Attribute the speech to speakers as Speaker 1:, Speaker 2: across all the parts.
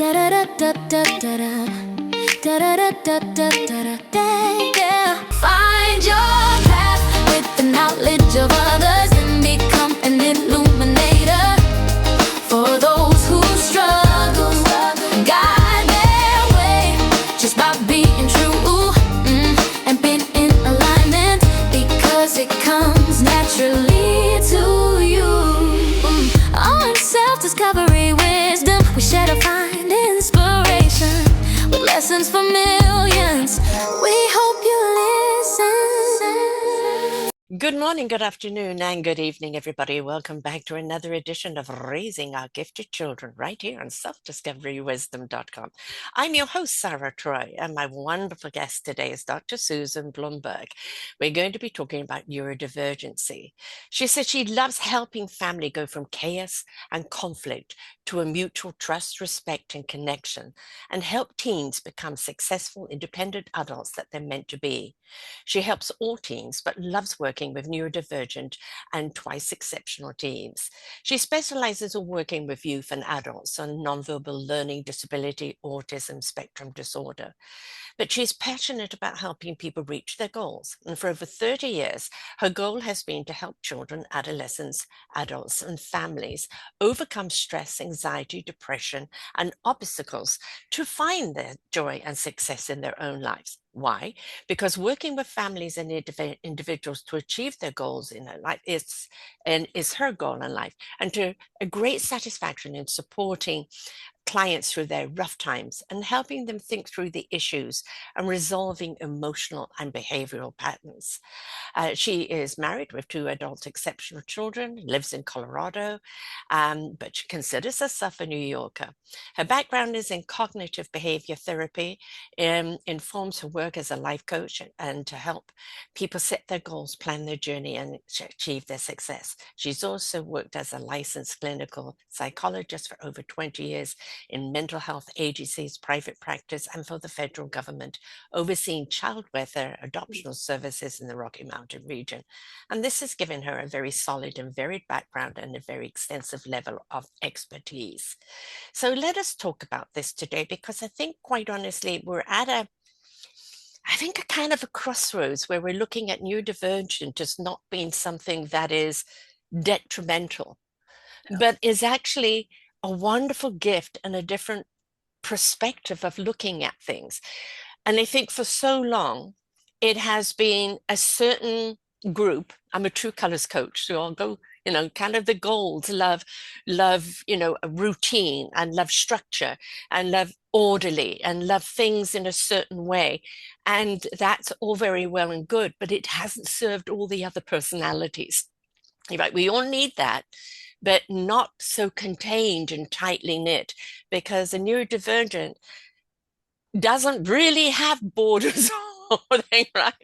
Speaker 1: Find your path with the knowledge of others and become an illuminator for those who struggle. Guide their way just by being true and being in alignment, because it comes naturally to you. On self-discovery wisdom, we share to find inspiration with lessons for millions. We hope you listen.
Speaker 2: Good morning, good afternoon, and good evening, everybody. Welcome back to another edition of Raising Our Gifted Children right here on selfdiscoverywisdom.com. I'm your host, Sarah Troy, and my wonderful guest today is Dr. Susan Blumberg. We're going to be talking about neurodivergency. She said she loves helping family go from chaos and conflict to a mutual trust, respect, and connection, and help teens become successful, independent adults that they're meant to be. She helps all teens, but loves working with neurodivergent and twice exceptional teens. She specializes in working with youth and adults on nonverbal learning disability, autism spectrum disorder. But she's passionate about helping people reach their goals. And for over 30 years, her goal has been to help children, adolescents, adults, and families overcome stress, anxiety, depression, and obstacles to find their joy and success in their own lives. Why? Because working with families and individuals to achieve their goals in their life is her goal in life, and to a great satisfaction in supporting clients through their rough times and helping them think through the issues and resolving emotional and behavioral patterns. She is married with 2 adult exceptional children, lives in Colorado, but she considers herself a New Yorker. Her background is in cognitive behavior therapy, informs her work as a life coach and to help people set their goals, plan their journey, and achieve their success. She's also worked as a licensed clinical psychologist for over 20 years in mental health agencies, private practice, and for the federal government, overseeing child welfare adoptional services in the Rocky Mountain region. And this has given her a very solid and varied background and a very extensive level of expertise. So let us talk about this today, because I think, quite honestly, we're at a kind of a crossroads where we're looking at neurodivergent as not being something that is detrimental, but is actually a wonderful gift and a different perspective of looking at things. And I think for so long, it has been a certain group. I'm a true colors coach, so I'll go, kind of the goals, love, a routine, and love structure, and love orderly, and love things in a certain way. And that's all very well and good, but it hasn't served all the other personalities. Right? We all need that, but not so contained and tightly knit, because a neurodivergent doesn't really have borders or anything, right?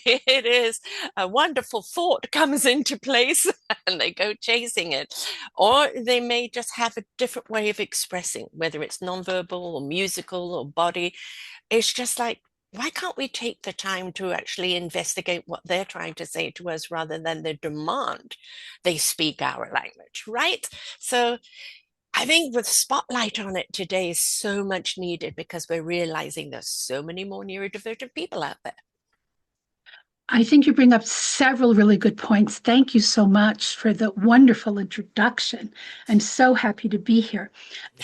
Speaker 2: It is a wonderful thought comes into place and they go chasing it. Or they may just have a different way of expressing, whether it's nonverbal or musical or body. It's just like, why can't we take the time to actually investigate what they're trying to say to us rather than the demand they speak our language, right? So I think the spotlight on it today is so much needed, because we're realizing there's so many more neurodivergent people out there.
Speaker 3: I think you bring up several really good points. Thank you so much for the wonderful introduction. I'm so happy to be here.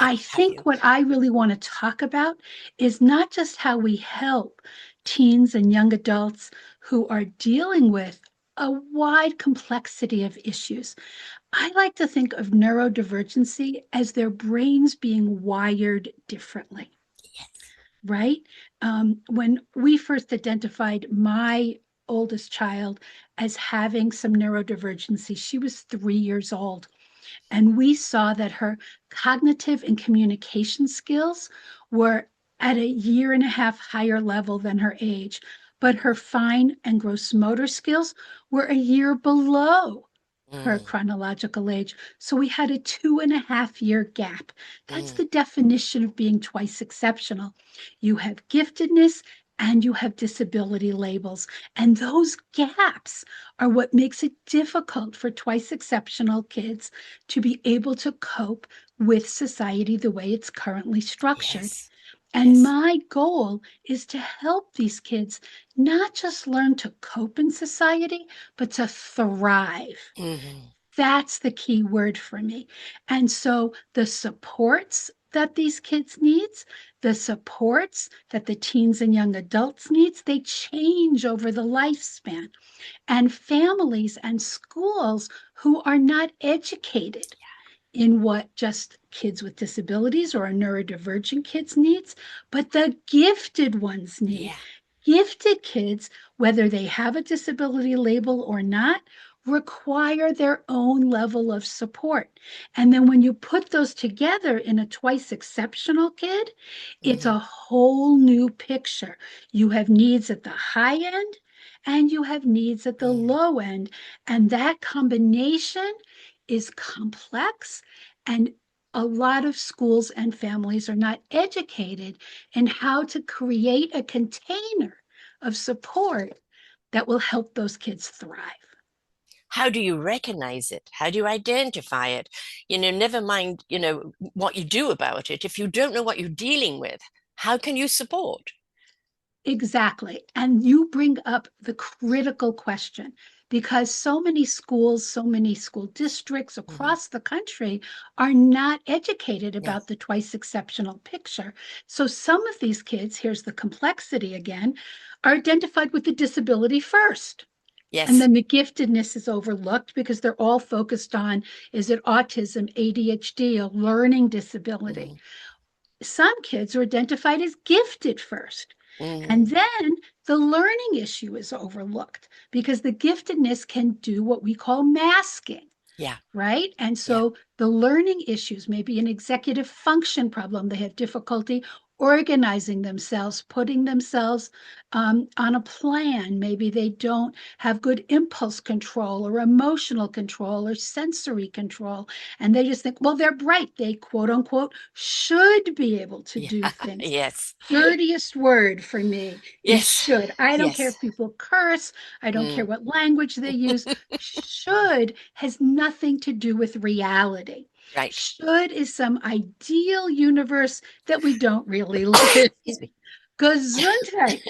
Speaker 3: I think what I really want to talk about is not just how we help teens and young adults who are dealing with a wide complexity of issues. I like to think of neurodivergency as their brains being wired differently.
Speaker 2: Yes.
Speaker 3: Right? When we first identified my oldest child as having some neurodivergency, she was 3 years old. And we saw that her cognitive and communication skills were at 1.5 years higher level than her age, but her fine and gross motor skills were 1 year below her chronological age. So we had a 2.5-year gap. That's the definition of being twice exceptional. You have giftedness and you have disability labels. And those gaps are what makes it difficult for twice exceptional kids to be able to cope with society the way it's currently structured.
Speaker 2: Yes.
Speaker 3: And
Speaker 2: Yes.
Speaker 3: my goal is to help these kids not just learn to cope in society, but to thrive.
Speaker 2: Mm-hmm.
Speaker 3: That's the key word for me. And so the supports that these kids needs, the supports that the teens and young adults needs, they change over the lifespan. And families and schools who are not educated in what just kids with disabilities or neurodivergent kids needs, but the gifted ones need.
Speaker 2: Yeah.
Speaker 3: Gifted kids, whether they have a disability label or not, require their own level of support. And then when you put those together in a twice exceptional kid, it's
Speaker 2: Mm-hmm.
Speaker 3: a whole new picture. You have needs at the high end and you have needs at the
Speaker 2: Mm.
Speaker 3: low end. And that combination is complex, and a lot of schools and families are not educated in how to create a container of support that will help those kids thrive.
Speaker 2: How do you recognize it? How do you identify it? Never mind, what you do about it. If you don't know what you're dealing with, how can you support?
Speaker 3: Exactly. And you bring up the critical question because so many schools, so many school districts
Speaker 2: Mhm.
Speaker 3: across the country are not educated
Speaker 2: No.
Speaker 3: about the twice exceptional picture. So some of these kids, here's the complexity again, are identified with the disability first. And
Speaker 2: Yes.
Speaker 3: then the giftedness is overlooked because they're all focused on, is it autism, ADHD, a learning disability?
Speaker 2: Mhm.
Speaker 3: Some kids are identified as gifted first. And
Speaker 2: Mhm.
Speaker 3: then the learning issue is overlooked because the giftedness can do what we call masking,
Speaker 2: Yeah.
Speaker 3: right? And
Speaker 2: Yeah.
Speaker 3: so the learning issues may be an executive function problem. They have difficulty organizing themselves, putting themselves on a plan. Maybe they don't have good impulse control or emotional control or sensory control. And they just think, well, they're bright. They quote unquote should be able to
Speaker 2: Yeah.
Speaker 3: do things.
Speaker 2: Yes.
Speaker 3: Dirtiest word for me is
Speaker 2: Yes.
Speaker 3: should. I don't care
Speaker 2: Yes.
Speaker 3: if people curse. I don't care
Speaker 2: Mm.
Speaker 3: what language they use. Should has nothing to do with reality.
Speaker 2: Right.
Speaker 3: Should is some ideal universe that we don't really live
Speaker 2: Excuse
Speaker 3: in.
Speaker 2: me.
Speaker 3: Gesundheit.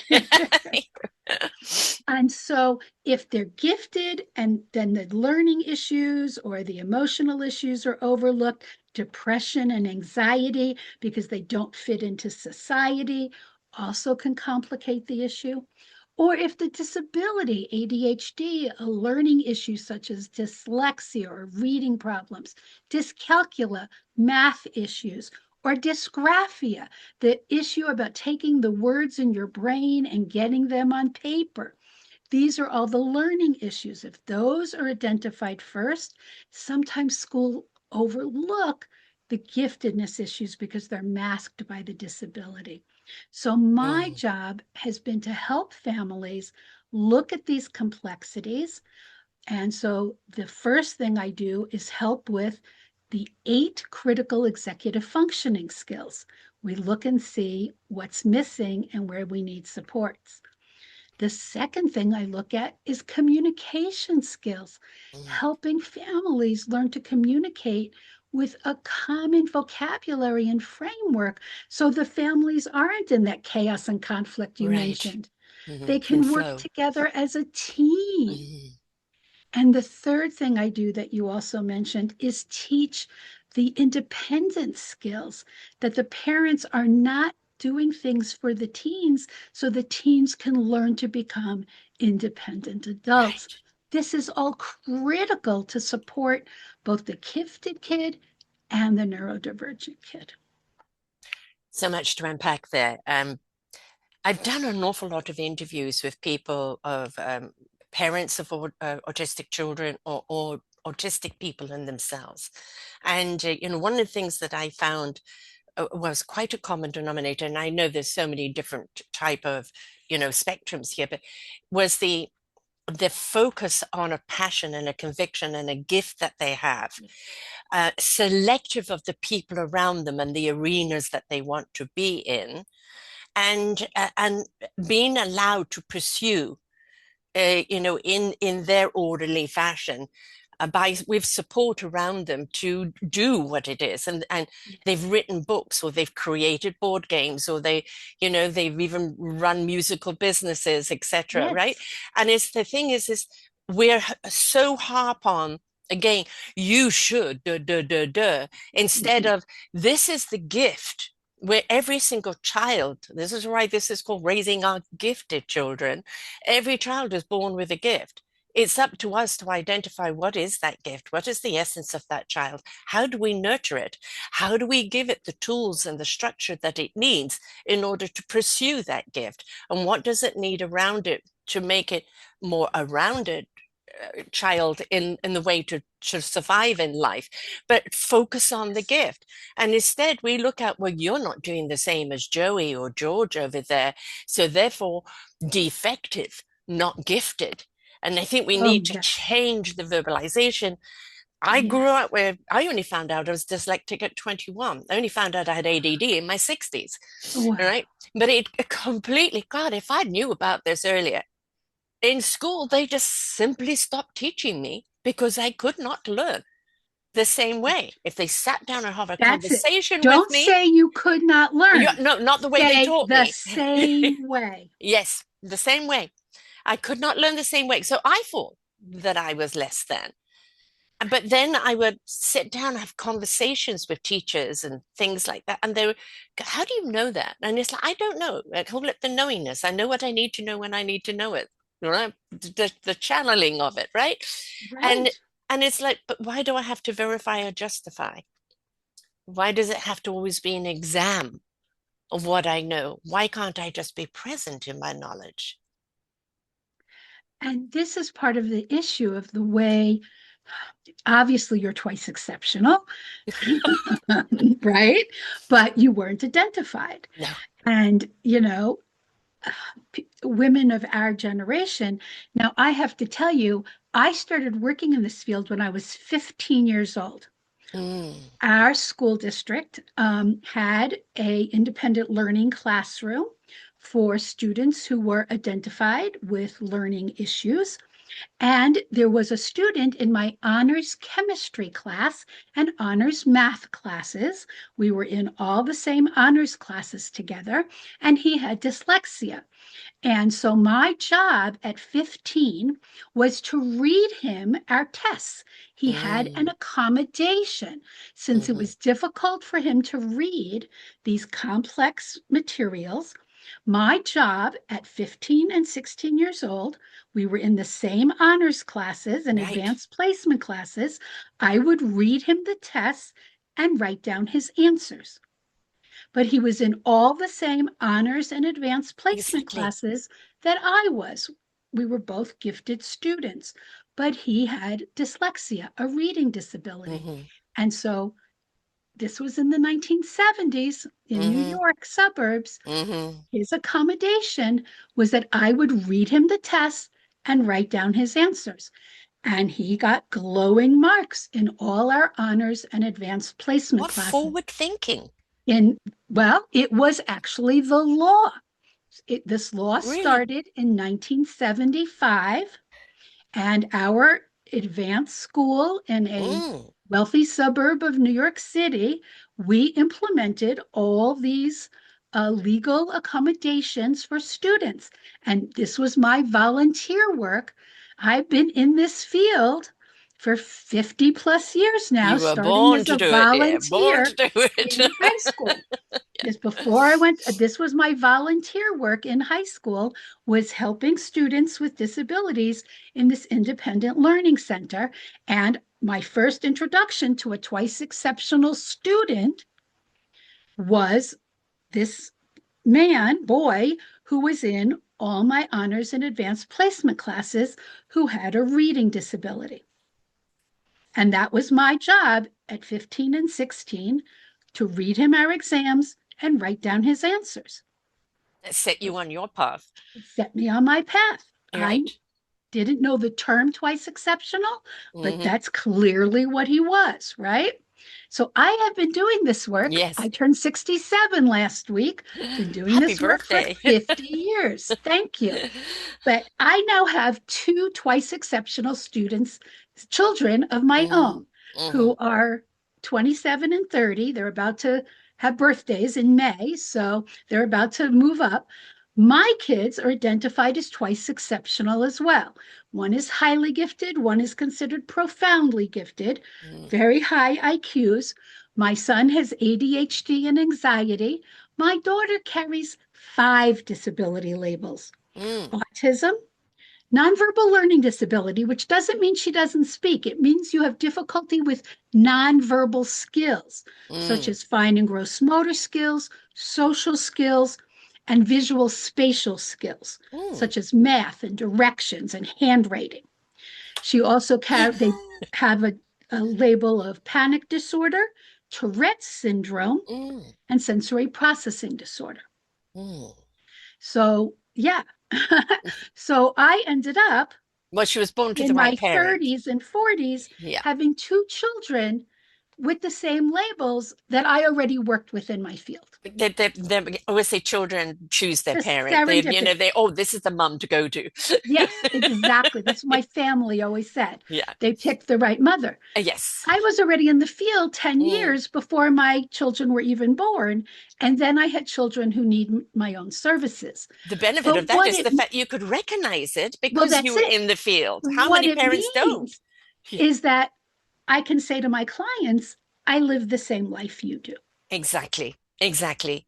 Speaker 3: And so, if they're gifted and then the learning issues or the emotional issues are overlooked, depression and anxiety because they don't fit into society also can complicate the issue. Or if the disability, ADHD, a learning issue such as dyslexia or reading problems, dyscalculia, math issues, or dysgraphia, the issue about taking the words in your brain and getting them on paper. These are all the learning issues. If those are identified first, sometimes school overlook the giftedness issues because they're masked by the disability. So my
Speaker 2: Mm.
Speaker 3: job has been to help families look at these complexities. And so the first thing I do is help with the 8 critical executive functioning skills. We look and see what's missing and where we need supports. The second thing I look at is communication skills,
Speaker 2: Mm.
Speaker 3: helping families learn to communicate with a common vocabulary and framework so the families aren't in that chaos and conflict you
Speaker 2: Right.
Speaker 3: mentioned.
Speaker 2: Mhm.
Speaker 3: They
Speaker 2: In
Speaker 3: can work
Speaker 2: flow.
Speaker 3: together as a team.
Speaker 2: Mhm.
Speaker 3: And the third thing I do that you also mentioned is teach the independent skills that the parents are not doing things for the teens so the teens can learn to become independent adults.
Speaker 2: Right.
Speaker 3: This is all critical to support both the gifted kid and the neurodivergent kid.
Speaker 2: So much to unpack there. I've done an awful lot of interviews with people of parents of autistic children or autistic people in themselves. And, one of the things that I found was quite a common denominator, and I know there's so many different type of, spectrums here, but was the focus on a passion and a conviction and a gift that they have, selective of the people around them and the arenas that they want to be in, and being allowed to pursue, in their orderly fashion, with support around them to do what it is. And they've written books, or they've created board games, or they've even run musical businesses, etc. Right?
Speaker 3: Yes.
Speaker 2: And it's the thing is we're so harp on again, you should instead of this is the gift where every single child, this is why this is called raising our gifted children. Every child is born with a gift. It's up to us to identify what is that gift, what is the essence of that child, how do we nurture it, how do we give it the tools and the structure that it needs in order to pursue that gift, and what does it need around it to make it more a rounded child in the way to survive in life, but focus on the gift. And instead we look at, well, you're not doing the same as Joey or George over there, so therefore defective, not gifted. And I think we
Speaker 3: Oh,
Speaker 2: need to
Speaker 3: yes.
Speaker 2: change the verbalization. I grew
Speaker 3: Yes.
Speaker 2: up where I only found out I was dyslexic at 21. I only found out I had ADD in my 60s. All
Speaker 3: Wow.
Speaker 2: right. But it completely, God, if I knew about this earlier, in school, they just simply stopped teaching me because I could not learn the same way. If they sat down and have a
Speaker 3: That's it.
Speaker 2: conversation with
Speaker 3: Don't
Speaker 2: me,
Speaker 3: say you could not learn.
Speaker 2: no, not the way they
Speaker 3: Say
Speaker 2: taught
Speaker 3: the
Speaker 2: me.
Speaker 3: same way.
Speaker 2: Yes, the same way. I could not learn the same way. So I thought that I was less than. But then I would sit down and have conversations with teachers and things like that. And they were, how do you know that? And it's like, I don't know. I call it the knowingness. I know what I need to know when I need to know it. Right? The channeling of it, right? And
Speaker 3: Right.
Speaker 2: and it's like, but why do I have to verify or justify? Why does it have to always be an exam of what I know? Why can't I just be present in my knowledge?
Speaker 3: And this is part of the issue of the way, obviously, you're twice exceptional, right? But you weren't identified.
Speaker 2: No.
Speaker 3: And, women of our generation, now I have to tell you, I started working in this field when I was 15 years old.
Speaker 2: Mm,
Speaker 3: Our school district had a independent learning classroom for students who were identified with learning issues. And there was a student in my honors chemistry class and honors math classes. We were in all the same honors classes together, and he had dyslexia. And so my job at 15 was to read him our tests. He had an
Speaker 2: mm,
Speaker 3: accommodation since it
Speaker 2: mhm.
Speaker 3: was difficult for him to read these complex materials. My job at 15 and 16 years old, we were in the same honors classes and
Speaker 2: Right.
Speaker 3: advanced placement classes. I would read him the tests and write down his answers. But he was in all the same honors and advanced placement
Speaker 2: Exactly.
Speaker 3: classes that I was. We were both gifted students, but he had dyslexia, a reading disability.
Speaker 2: Hmm.
Speaker 3: And so this was in the 1970s in New
Speaker 2: Hmm.
Speaker 3: York suburbs.
Speaker 2: Hmm.
Speaker 3: His accommodation was that I would read him the tests and write down his answers. And he got glowing marks in all our honors and advanced placement
Speaker 2: What
Speaker 3: classes.
Speaker 2: forward thinking.
Speaker 3: In Well, it was actually the law. This law
Speaker 2: Really?
Speaker 3: started in 1975, and our advanced school in a
Speaker 2: Mm.
Speaker 3: wealthy suburb of New York City, we implemented all these legal accommodations for students. And this was my volunteer work. I've been in this field for 50 plus years now,
Speaker 2: You were
Speaker 3: starting
Speaker 2: born
Speaker 3: as
Speaker 2: to
Speaker 3: a
Speaker 2: do it, dear. Born to
Speaker 3: volunteer
Speaker 2: do it.
Speaker 3: in high school. This before I went, this was my volunteer work in high school, was helping students with disabilities in this independent learning center. And my first introduction to a twice exceptional student was this boy, who was in all my honors and advanced placement classes who had a reading disability. And that was my job at 15 and 16 to read him our exams and write down his answers.
Speaker 2: Set you on your path,
Speaker 3: It set me on my path. I
Speaker 2: right?
Speaker 3: didn't know the term twice exceptional, but
Speaker 2: Hmm.
Speaker 3: that's clearly what he was, right? So I have been doing this work.
Speaker 2: Yes.
Speaker 3: I turned 67 last week. Been doing
Speaker 2: Happy
Speaker 3: this work for
Speaker 2: birthday.
Speaker 3: 50 years. Thank you. But I now have two twice exceptional students children of my
Speaker 2: Mm-hmm.
Speaker 3: own
Speaker 2: Mm-hmm.
Speaker 3: who are 27 and 30. They're about to have birthdays in May, so they're about to move up. My kids are identified as twice exceptional as well. One is highly gifted, one is considered profoundly gifted, very high IQs. My son has ADHD and anxiety. My daughter carries 5 disability labels:
Speaker 2: Mm-hmm.
Speaker 3: autism, nonverbal learning disability, which doesn't mean she doesn't speak. It means you have difficulty with nonverbal skills, such
Speaker 2: Mm-hmm.
Speaker 3: as fine and gross motor skills, social skills, and visual spatial skills, such as math and directions and handwriting. She also they have a label of panic disorder, Tourette's syndrome,
Speaker 2: Mm-hmm.
Speaker 3: and sensory processing disorder.
Speaker 2: Mm-hmm.
Speaker 3: So, yeah. So I ended up
Speaker 2: Well, she was born to the
Speaker 3: in
Speaker 2: right
Speaker 3: my
Speaker 2: parents.
Speaker 3: 30s and 40s
Speaker 2: Yeah.
Speaker 3: having 2 children with the same labels that I already worked with in my field.
Speaker 2: They always say children choose their
Speaker 3: The
Speaker 2: parent.
Speaker 3: serendipity.
Speaker 2: Oh, this is the mum to go to.
Speaker 3: Yes, exactly. That's what my family always said.
Speaker 2: Yeah.
Speaker 3: They picked the right mother.
Speaker 2: Yes.
Speaker 3: I was already in the field 10
Speaker 2: Mm.
Speaker 3: years before my children were even born. And then I had children who need my own services.
Speaker 2: The benefit of
Speaker 3: But
Speaker 2: that is the fact you could recognize it
Speaker 3: well,
Speaker 2: because you
Speaker 3: that's
Speaker 2: were
Speaker 3: it.
Speaker 2: in the field. How
Speaker 3: What
Speaker 2: many
Speaker 3: it
Speaker 2: parents don't?
Speaker 3: means
Speaker 2: Yeah,
Speaker 3: is that I can say to my clients, I live the same life you do.
Speaker 2: exactly. Exactly.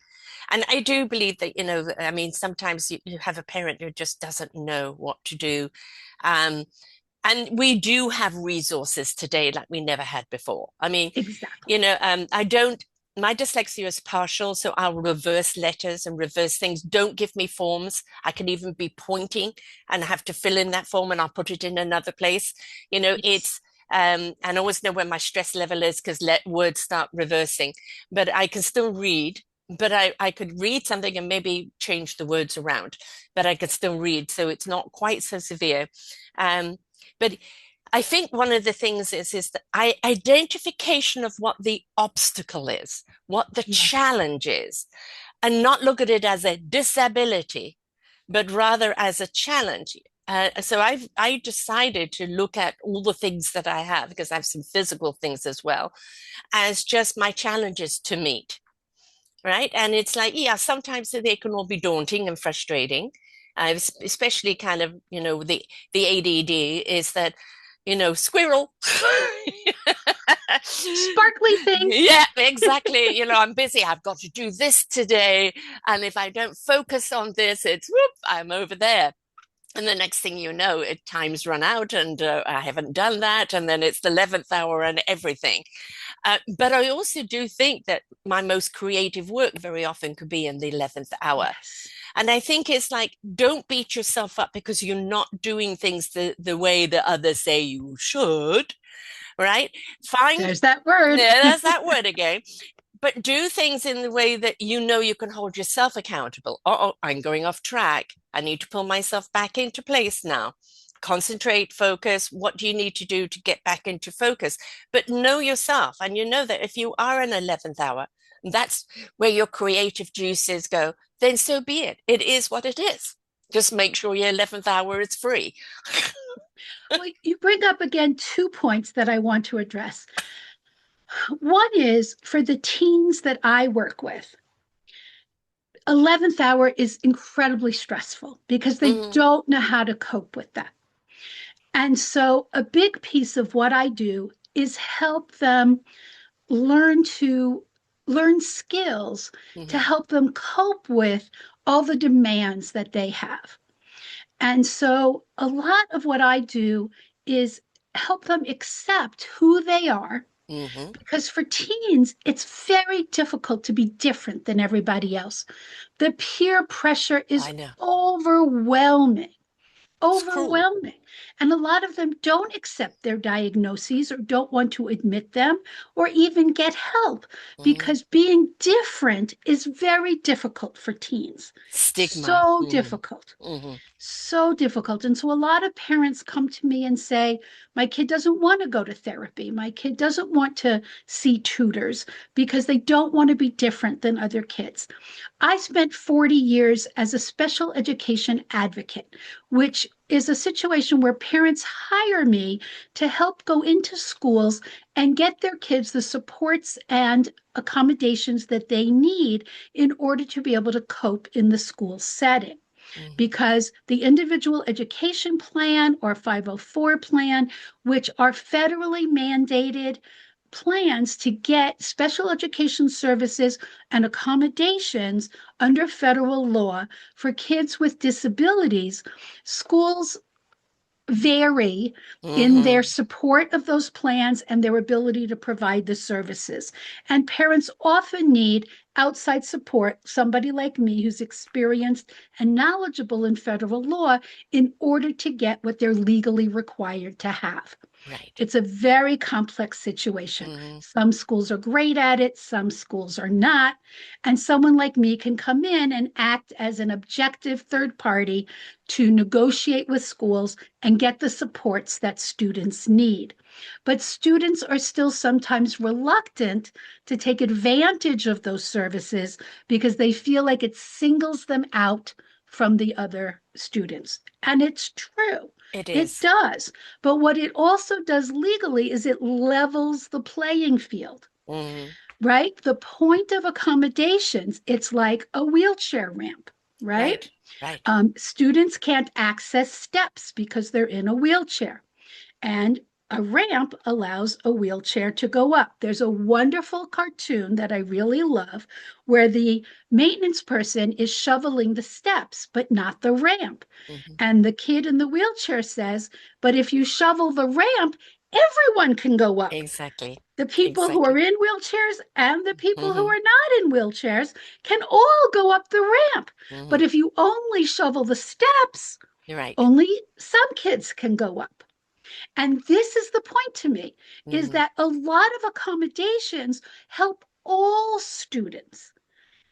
Speaker 2: And I do believe that, I mean, sometimes you have a parent who just doesn't know what to do. Um, and we do have resources today like we never had before. I mean,
Speaker 3: Exactly.
Speaker 2: I don't, my dyslexia is partial, so I'll reverse letters and reverse things. Don't give me forms. I can even be pointing and have to fill in that form and I'll put it in another place.
Speaker 3: Yes.
Speaker 2: It's, and I always know where my stress level is because let words start reversing, but I can still read. But I could read something and maybe change the words around, but I could still read. So it's not quite so severe. Um, but I think one of the things is that identification of what the obstacle is, what the
Speaker 3: Yes.
Speaker 2: challenge is, and not look at it as a disability, but rather as a challenge. So I decided to look at all the things that I have because I have some physical things as well as just my challenges to meet, right? And it's like, yeah, sometimes they can all be daunting and frustrating. Especially kind of, the ADD is that, squirrel.
Speaker 3: Sparkly things.
Speaker 2: Yeah, exactly. I'm busy. I've got to do this today. And if I don't focus on this, it's whoop, I'm over there. And the next thing you know, time's run out and I haven't done that. And then it's the 11th hour and everything. But I also do think that my most creative work very often could be in the 11th hour.
Speaker 3: Yes.
Speaker 2: And I think it's like, don't beat yourself up because you're not doing things the way that others say you should, right? Find,
Speaker 3: There's that word.
Speaker 2: yeah, there's that word again. But do things in the way that you can hold yourself accountable. Oh, I'm going off track. I need to pull myself back into place now. Concentrate, focus. What do you need to do to get back into focus? But know yourself. And you know that if you are in 11th hour, that's where your creative juices go, then so be it. It is what it is. Just make sure your 11th hour is free.
Speaker 3: Well, you bring up again 2 points that I want to address. One is for the teens that I work with, 11th hour is incredibly stressful because they
Speaker 2: Mm,
Speaker 3: don't know how to cope with that. And so a big piece of what I do is help them learn to learn skills to
Speaker 2: mhm,
Speaker 3: help them cope with all the demands that they have. And so a lot of what I do is help them accept who they are,
Speaker 2: mhm.
Speaker 3: because for teens, it's very difficult to be different than everybody else. The peer pressure is
Speaker 2: I know.
Speaker 3: overwhelming,
Speaker 2: It's cruel.
Speaker 3: overwhelming. And a lot of them don't accept their diagnoses or don't want to admit them or even get help
Speaker 2: Mm.
Speaker 3: because being different is very difficult for teens.
Speaker 2: Stigma.
Speaker 3: So
Speaker 2: Mm,
Speaker 3: difficult.
Speaker 2: mhm,
Speaker 3: So difficult. And so a lot of parents come to me and say, my kid doesn't want to go to therapy. My kid doesn't want to see tutors because they don't want to be different than other kids. I spent 40 years as a special education advocate, which is a situation where parents hire me to help go into schools and get their kids the supports and accommodations that they need in order to be able to cope in the school setting. Because the individual education plan or 504 plan, which are federally mandated plans to get special education services and accommodations under federal law for kids with disabilities, schools vary in their support of those plans and their ability to provide the services. And parents often need outside support, somebody like me who's experienced and knowledgeable in federal law, in order to get what they're legally required to have.
Speaker 2: Right.
Speaker 3: It's a very complex situation. Some schools are great at it, some schools are not. And someone like me can come in and act as an objective third party to negotiate with schools and get the supports that students need. But students are still sometimes reluctant to take advantage of those services because they feel like it singles them out from the other students. And it's true. It does. But what it also does legally is it levels the playing field, right? The point of accommodations, it's like a wheelchair ramp, right?
Speaker 2: Right.
Speaker 3: Students can't access steps because they're in a wheelchair. And a ramp allows a wheelchair to go up. There's a wonderful cartoon that I really love where the maintenance person is shoveling the steps, but not the ramp. And the kid in the wheelchair says, but if you shovel the ramp, everyone can go up.
Speaker 2: Exactly.
Speaker 3: The people who are in wheelchairs and the people who are not in wheelchairs can all go up the ramp. But if you only shovel the steps, only some kids can go up. And this is the point to me, is that a lot of accommodations help all students.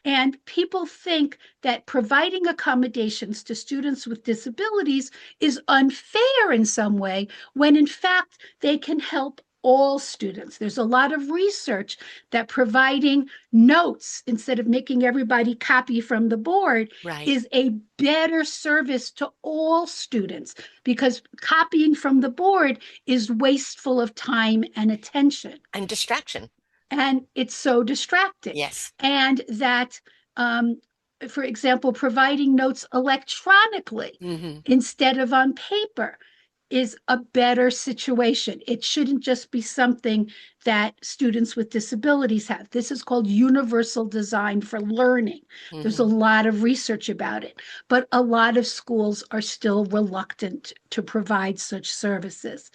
Speaker 3: And people think that providing accommodations to students with disabilities is unfair in some way, when in fact they can help all students. There's a lot of research that providing notes instead of making everybody copy from the board is a better service to all students, because copying from the board is wasteful of time and attention.
Speaker 2: And distraction.
Speaker 3: And it's so distracting.
Speaker 2: Yes.
Speaker 3: And that, for example, providing notes electronically instead of on paper is a better situation. It shouldn't just be something that students with disabilities have. This is called universal design for learning. There's a lot of research about it, but a lot of schools are still reluctant to provide such services.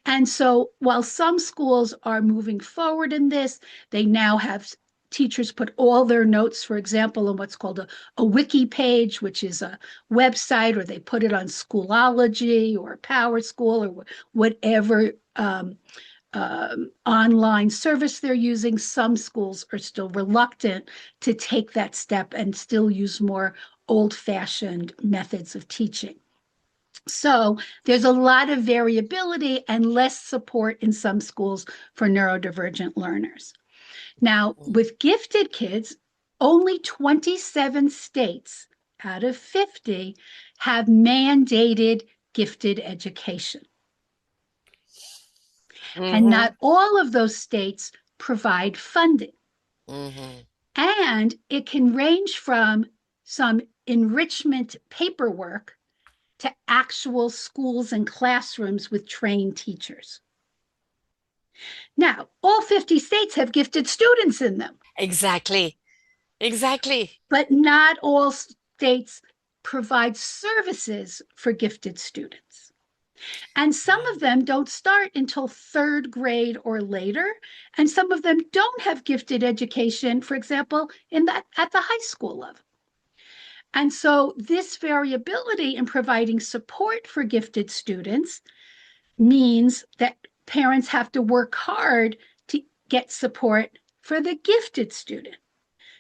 Speaker 3: And so while some schools are moving forward in this, they now have teachers put all their notes, for example, on what's called a wiki page, which is a website, or they put it on Schoology or Power School or whatever online service they're using. Some schools are still reluctant to take that step and still use more old-fashioned methods of teaching. So there's a lot of variability and less support in some schools for neurodivergent learners. Now, with gifted kids, only 27 states out of 50 have mandated gifted education. And not all of those states provide funding. And it can range from some enrichment paperwork to actual schools and classrooms with trained teachers. Now, all 50 states have gifted students in them.
Speaker 2: Exactly.
Speaker 3: But not all states provide services for gifted students. And some of them don't start until third grade or later. And some of them don't have gifted education, for example, at the high school level. And so this variability in providing support for gifted students means that parents have to work hard to get support for the gifted student.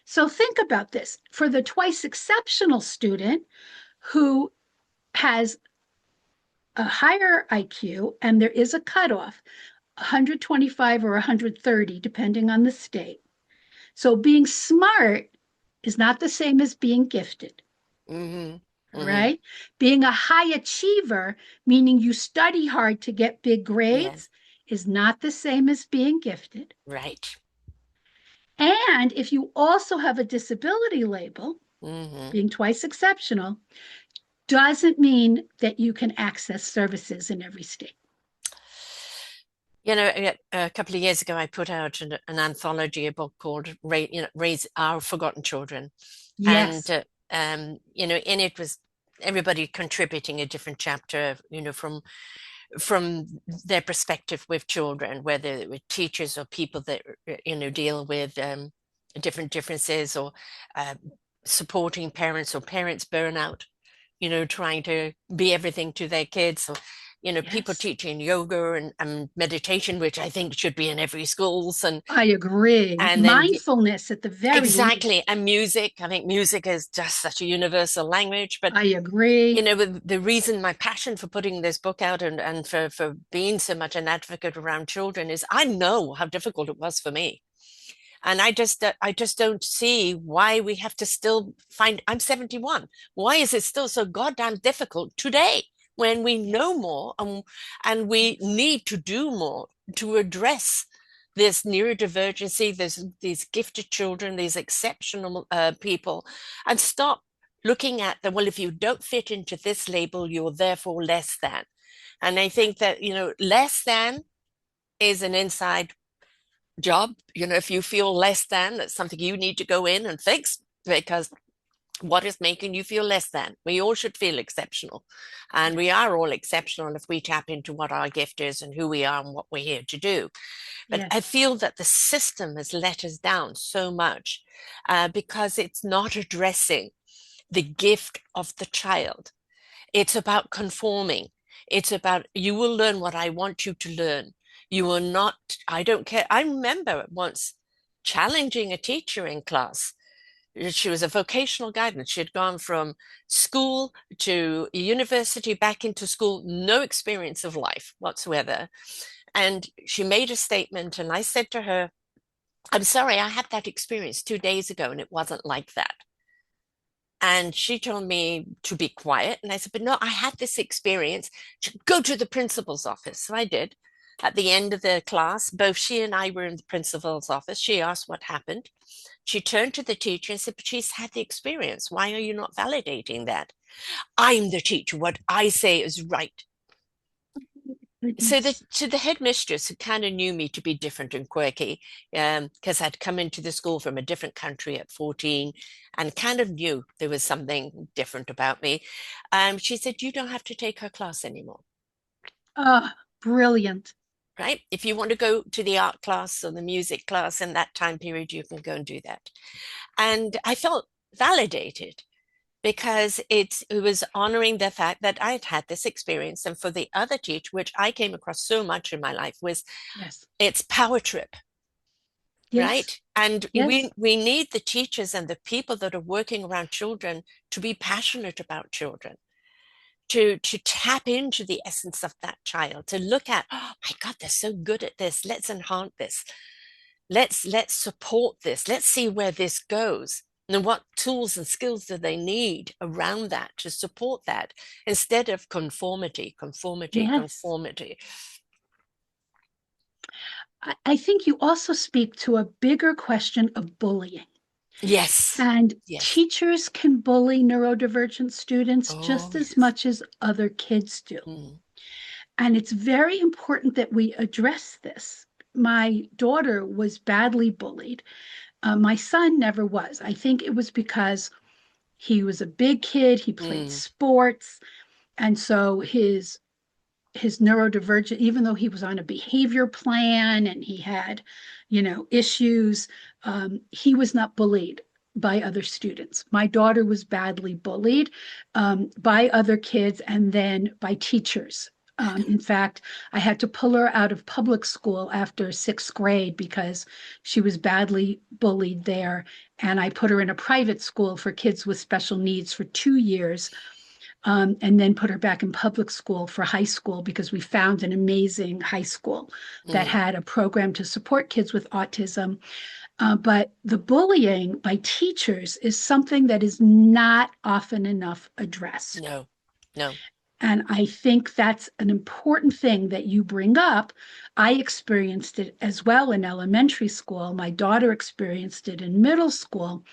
Speaker 3: So think about this. For the twice exceptional student who has a higher IQ, and there is a cutoff, 125 or 130, depending on the state. So being smart is not the same as being gifted.
Speaker 2: Mhm.
Speaker 3: right? Being a high achiever, meaning you study hard to get big
Speaker 2: Yeah.
Speaker 3: grades, is not the same as being gifted.
Speaker 2: Right.
Speaker 3: And if you also have a disability label,
Speaker 2: Mhm.
Speaker 3: being twice exceptional, doesn't mean that you can access services in every state.
Speaker 2: You know, a couple of years ago, I put out an anthology, a book called Raise Our Forgotten Children. And,
Speaker 3: Yes,
Speaker 2: you know, in it was everybody contributing a different chapter, you know, from their perspective with children, whether with teachers or people that, you know, deal with different differences, or uh, supporting parents or parents burnout, you know, trying to be everything to their kids, or, you know, people
Speaker 3: yes.
Speaker 2: teaching yoga and meditation, which I think should be in every schools.
Speaker 3: I agree.
Speaker 2: And then
Speaker 3: Mindfulness at the very
Speaker 2: exactly.
Speaker 3: least.
Speaker 2: And music, I think music is just such a universal language. But
Speaker 3: I
Speaker 2: you
Speaker 3: agree.
Speaker 2: know, the reason, my passion for putting this book out and for being so much an advocate around children is I know how difficult it was for me. And I just don't see why we have to still find, I'm 71. Why is it still so goddamn difficult today when we know
Speaker 3: Yes,
Speaker 2: more, and we
Speaker 3: yes,
Speaker 2: need to do more to address this neurodivergency, these gifted children, these exceptional people, and stop looking at them, well, if you don't fit into this label, you're therefore less than. And I think that, you know, less than is an inside job. You know, if you feel less than, that's something you need to go in and fix, because what is making you feel less than? We all should feel exceptional. And we
Speaker 3: yes,
Speaker 2: are all exceptional if we tap into what our gift is and who we are and what we're here to do. But I
Speaker 3: yes,
Speaker 2: feel that the system has let us down so much because it's not addressing the gift of the child. It's about conforming. It's about, you will learn what I want you to learn. You will not, I don't care. I remember once challenging a teacher in class. She was a vocational guidance. She had gone from school to university, back into school, no experience of life whatsoever. And she made a statement, and I said to her, I'm sorry, I had that experience 2 days ago, and it wasn't like that. And she told me to be quiet. And I said, but no, I had this experience. Go to the principal's office. So I did. At the end of the class, both she and I were in the principal's office. She asked what happened. She turned to the teacher and said, but she's had the experience. Why are you not validating that? I'm the teacher. What I say is right. So
Speaker 3: goodness.
Speaker 2: the headmistress, who kind of knew me to be different and quirky, because I'd come into the school from a different country at 14 and kind of knew there was something different about me, she said, you don't have to take her class anymore,
Speaker 3: Ah, brilliant.
Speaker 2: right? If you want to go to the art class or the music class in that time period, you can go and do that. And I felt validated, because it was honoring the fact that I had had this experience. And for the other teacher, which I came across so much in my life, was
Speaker 3: Yes,
Speaker 2: it's power trip,
Speaker 3: yes,
Speaker 2: right? And
Speaker 3: yes,
Speaker 2: we need the teachers and the people that are working around children to be passionate about children, to tap into the essence of that child, to look at, oh my God, they're so good at this. Let's enhance this. Let's support this. Let's see where this goes. And what tools and skills do they need around that to support that, instead of conformity, conformity,
Speaker 3: yes.
Speaker 2: conformity.
Speaker 3: I think you also speak to a bigger question of bullying.
Speaker 2: Yes.
Speaker 3: And
Speaker 2: Yes.
Speaker 3: teachers can bully neurodivergent students
Speaker 2: Oh,
Speaker 3: just as
Speaker 2: yes.
Speaker 3: much as other kids do.
Speaker 2: Mm.
Speaker 3: And it's very important that we address this. My daughter was badly bullied. My son never was. I think it was because he was a big kid, he played
Speaker 2: Mm.
Speaker 3: sports, and so his neurodivergent, even though he was on a behavior plan and he had, issues, he was not bullied by other students. My daughter was badly bullied by other kids and then by teachers. In fact, I had to pull her out of public school after sixth grade because she was badly bullied there. And I put her in a private school for kids with special needs for 2 years, and then put her back in public school for high school because we found an amazing high school that
Speaker 2: Mm.
Speaker 3: had a program to support kids with autism. But the bullying by teachers is something that is not often enough addressed.
Speaker 2: No, no.
Speaker 3: And I think that's an important thing that you bring up. I experienced it as well in elementary school. My daughter experienced it in middle school.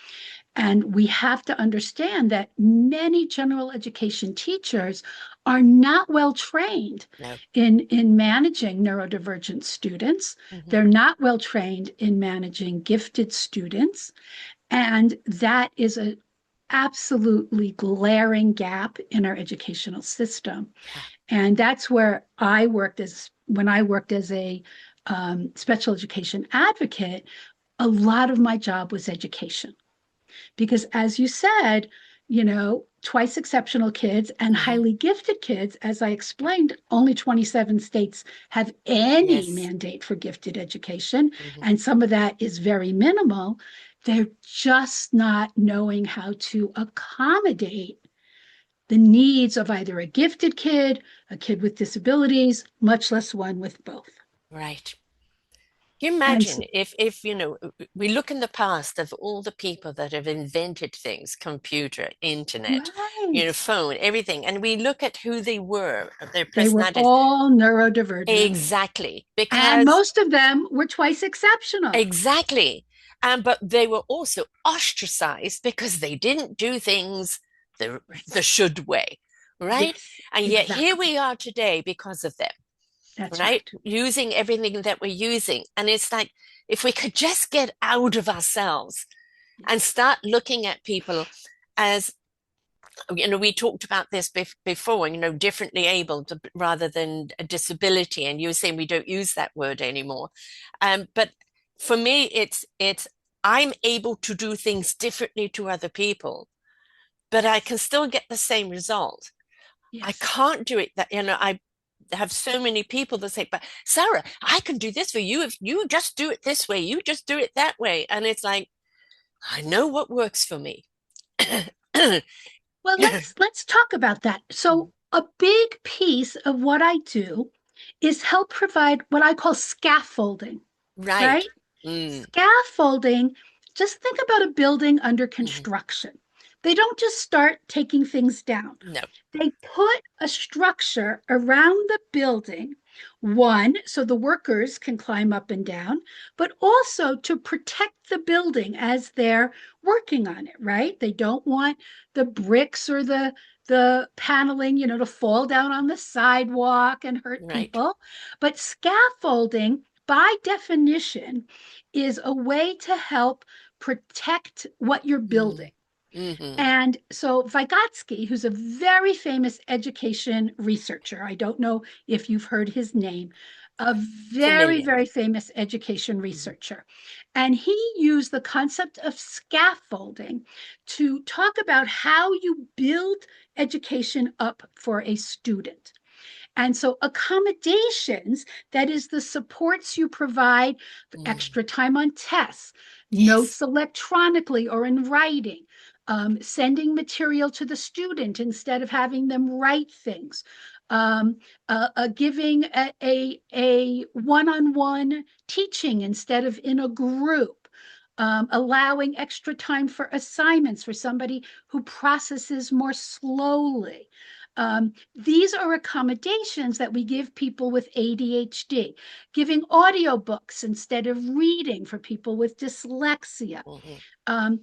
Speaker 3: And we have to understand that many general education teachers are not well trained
Speaker 2: No.
Speaker 3: in managing neurodivergent students.
Speaker 2: Hmm.
Speaker 3: They're not well trained in managing gifted students. And that is an absolutely glaring gap in our educational system.
Speaker 2: Yeah.
Speaker 3: And that's where I worked when I worked as a special education advocate, a lot of my job was education. Because as you said, twice exceptional kids and
Speaker 2: Hmm.
Speaker 3: highly gifted kids, as I explained, only 27 states have any
Speaker 2: Yes.
Speaker 3: mandate for gifted education,
Speaker 2: Hmm.
Speaker 3: and some of that is very minimal. They're just not knowing how to accommodate the needs of either a gifted kid, a kid with disabilities, much less one with both.
Speaker 2: Right. You
Speaker 3: And
Speaker 2: imagine
Speaker 3: so,
Speaker 2: if we look in the past of all the people that have invented things, computer, internet,
Speaker 3: right,
Speaker 2: phone, everything, and we look at who they were, their
Speaker 3: they were
Speaker 2: personalities.
Speaker 3: all neurodivergent.
Speaker 2: Exactly.
Speaker 3: And
Speaker 2: Because
Speaker 3: most of them were twice exceptional.
Speaker 2: exactly. But they were also ostracized because they didn't do things the
Speaker 3: Right.
Speaker 2: should way, right?
Speaker 3: Yes,
Speaker 2: And yet here
Speaker 3: exactly.
Speaker 2: we are today because of them,
Speaker 3: That's
Speaker 2: right?
Speaker 3: right.
Speaker 2: Using everything that we're using. And it's like, if we could just get out of ourselves and
Speaker 3: Yes.
Speaker 2: start looking at people as, we talked about this before, differently abled rather than a disability. And you were saying we don't use that word anymore. But for me, it's I'm able to do things differently to other people, but I can still get the same result. I
Speaker 3: Yes.
Speaker 2: can't do it that, I have so many people that say, but Sarah, I can do this for you if you just do it this way, you just do it that way. And it's like, I know what works for me.
Speaker 3: Well, let's talk about that. So, a big piece of what I do is help provide what I call scaffolding,
Speaker 2: Right.
Speaker 3: right?
Speaker 2: Mm.
Speaker 3: Scaffolding, just think about a building under
Speaker 2: Mhm.
Speaker 3: construction. They don't just start taking things down.
Speaker 2: No.
Speaker 3: They put a structure around the building, one, so the workers can climb up and down, but also to protect the building as they're working on it, right? They don't want the bricks or the paneling, to fall down on the sidewalk and hurt
Speaker 2: Right.
Speaker 3: people. But scaffolding, by definition, is a way to help protect what you're
Speaker 2: Mm.
Speaker 3: building.
Speaker 2: Hmm.
Speaker 3: And so Vygotsky, who's a very famous education researcher, I don't know if you've heard his name, a very,
Speaker 2: Familiar.
Speaker 3: very famous education
Speaker 2: Mhm.
Speaker 3: researcher. And he used the concept of scaffolding to talk about how you build education up for a student. And so accommodations, that is the supports you provide,
Speaker 2: Mm.
Speaker 3: extra time on tests,
Speaker 2: Yes.
Speaker 3: notes electronically or in writing, sending material to the student instead of having them write things, giving a one-on-one teaching instead of in a group, allowing extra time for assignments for somebody who processes more slowly. These are accommodations that we give people with ADHD, giving audiobooks instead of reading for people with dyslexia,
Speaker 2: Hmm.
Speaker 3: um,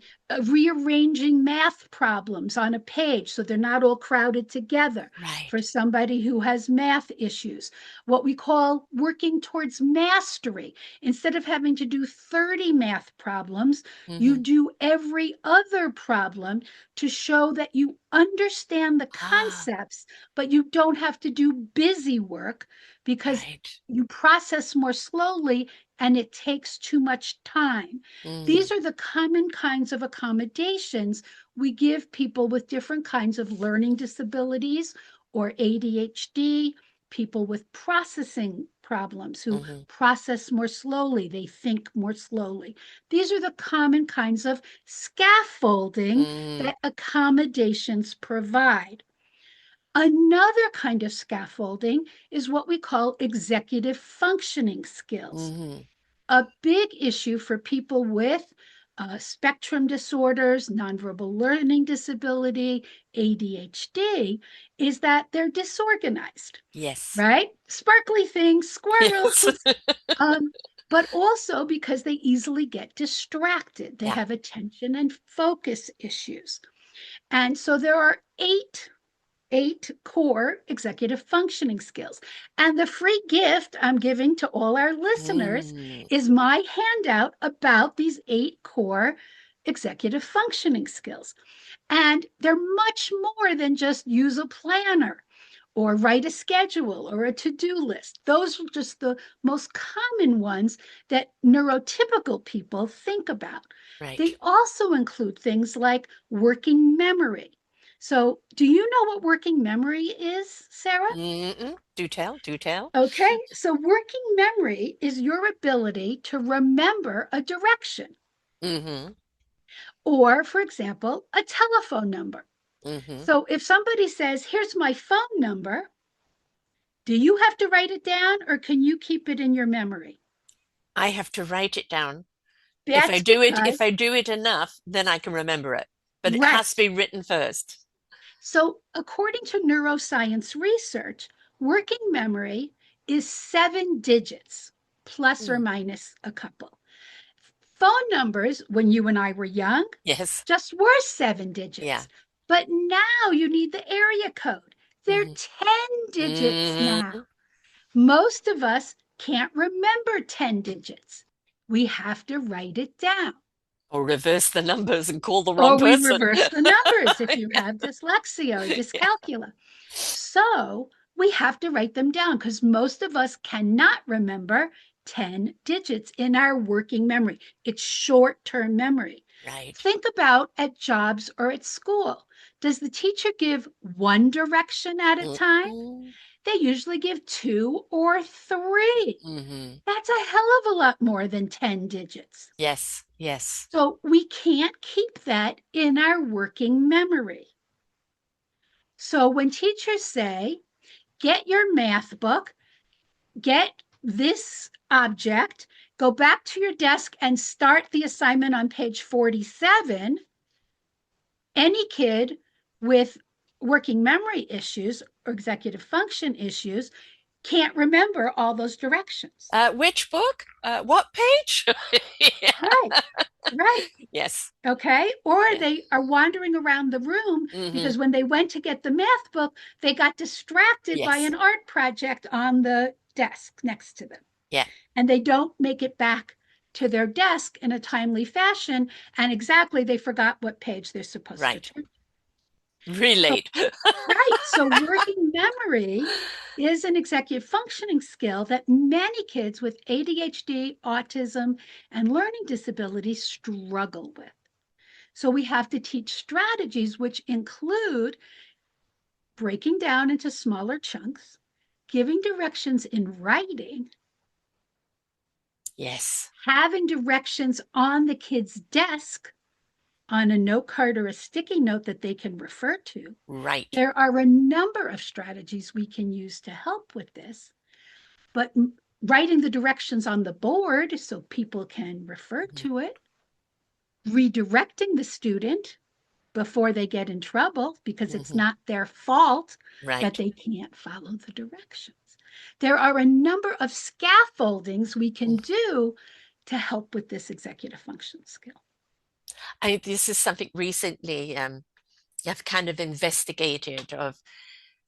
Speaker 3: rearranging math problems on a page so they're not all crowded together for
Speaker 2: Right.
Speaker 3: somebody who has math issues. What we call working towards mastery. Instead of having to do 30 math problems, you
Speaker 2: Hmm.
Speaker 3: do every other problem to show that you understand the
Speaker 2: Ah,
Speaker 3: concepts, but you don't have to do busy work because
Speaker 2: right.
Speaker 3: you process more slowly and it takes too much time.
Speaker 2: Mm.
Speaker 3: These are the common kinds of accommodations we give people with different kinds of learning disabilities or ADHD, people with processing problems who
Speaker 2: Hmm.
Speaker 3: process more slowly, they think more slowly. These are the common kinds of scaffolding
Speaker 2: Mm.
Speaker 3: that accommodations provide. Another kind of scaffolding is what we call executive functioning skills.
Speaker 2: Hmm.
Speaker 3: a big issue for people with spectrum disorders, nonverbal learning disability, ADHD, is that they're disorganized,
Speaker 2: Yes.
Speaker 3: right? Sparkly things, squirrels,
Speaker 2: Yes.
Speaker 3: um, but also because they easily get distracted. They
Speaker 2: Yeah.
Speaker 3: have attention and focus issues. And so there are eight core executive functioning skills. And the free gift I'm giving to all our listeners
Speaker 2: Mm,
Speaker 3: is my handout about these eight core executive functioning skills. And they're much more than just use a planner or write a schedule or a to-do list. Those are just the most common ones that neurotypical people think about.
Speaker 2: right.
Speaker 3: They also include things like working memory. So, do you know what working memory is, Sarah?
Speaker 2: Mm-mm. Do tell, do tell.
Speaker 3: Okay, so working memory is your ability to remember a direction,
Speaker 2: Mm-hmm.
Speaker 3: or, for example, a telephone number.
Speaker 2: Mm-hmm.
Speaker 3: So if somebody says, here's my phone number, do you have to write it down or can you keep it in your memory?
Speaker 2: I have to write it down.
Speaker 3: That's
Speaker 2: If
Speaker 3: because,
Speaker 2: I do it enough, then I can remember it. But it has to
Speaker 3: right.
Speaker 2: be written first.
Speaker 3: So according to neuroscience research, working memory is 7 digits, plus or
Speaker 2: Mm.
Speaker 3: minus a couple. Phone numbers, when you and I were young,
Speaker 2: Yes.
Speaker 3: just were seven
Speaker 2: Yeah.
Speaker 3: digits. But now you need the area code. They're
Speaker 2: Mm-hmm.
Speaker 3: 10 digits now.
Speaker 2: Mm-hmm.
Speaker 3: Most of us can't remember 10 digits. We have to write it down.
Speaker 2: Or reverse the numbers and call the wrong
Speaker 3: Or we
Speaker 2: person.
Speaker 3: reverse the numbers if you
Speaker 2: Yeah.
Speaker 3: have dyslexia or
Speaker 2: Yeah.
Speaker 3: dyscalculia. So we have to write them down because most of us cannot remember 10 digits in our working memory. It's short term memory.
Speaker 2: Right.
Speaker 3: Think about at jobs or at school. Does the teacher give one direction at a time?
Speaker 2: Mm-hmm.
Speaker 3: They usually give two or three.
Speaker 2: Mm-hmm.
Speaker 3: That's a hell of a lot more than 10 digits.
Speaker 2: Yes. Yes.
Speaker 3: So we can't keep that in our working memory. So when teachers say, get your math book, get this object, go back to your desk and start the assignment on page 47, any kid with working memory issues or executive function issues can't remember all those directions.
Speaker 2: Which book? What page? Yeah.
Speaker 3: Right, right.
Speaker 2: Yes.
Speaker 3: Okay. Or
Speaker 2: Yeah.
Speaker 3: they are wandering around the room
Speaker 2: Mm-hmm.
Speaker 3: because when they went to get the math book, they got distracted by
Speaker 2: Yes.
Speaker 3: an art project on the desk next to them.
Speaker 2: Yeah.
Speaker 3: And they don't make it back to their desk in a timely fashion. And exactly, they forgot what page they're supposed to
Speaker 2: Right.
Speaker 3: turn. So,
Speaker 2: Relate.
Speaker 3: right. So, working memory is an executive functioning skill that many kids with ADHD, autism, and learning disabilities struggle with. So we have to teach strategies which include breaking down into smaller chunks, giving directions in writing,
Speaker 2: Yes.
Speaker 3: having directions on the kid's desk on a note card or a sticky note that they can refer to.
Speaker 2: Right.
Speaker 3: There are a number of strategies we can use to help with this, but writing the directions on the board so people can refer
Speaker 2: Mhm.
Speaker 3: to it, redirecting the student before they get in trouble because it's
Speaker 2: Mhm.
Speaker 3: not their fault that
Speaker 2: Right.
Speaker 3: they can't follow the directions. There are a number of scaffoldings we can
Speaker 2: Mm.
Speaker 3: do to help with this executive function skill.
Speaker 2: This is something recently I've kind of investigated of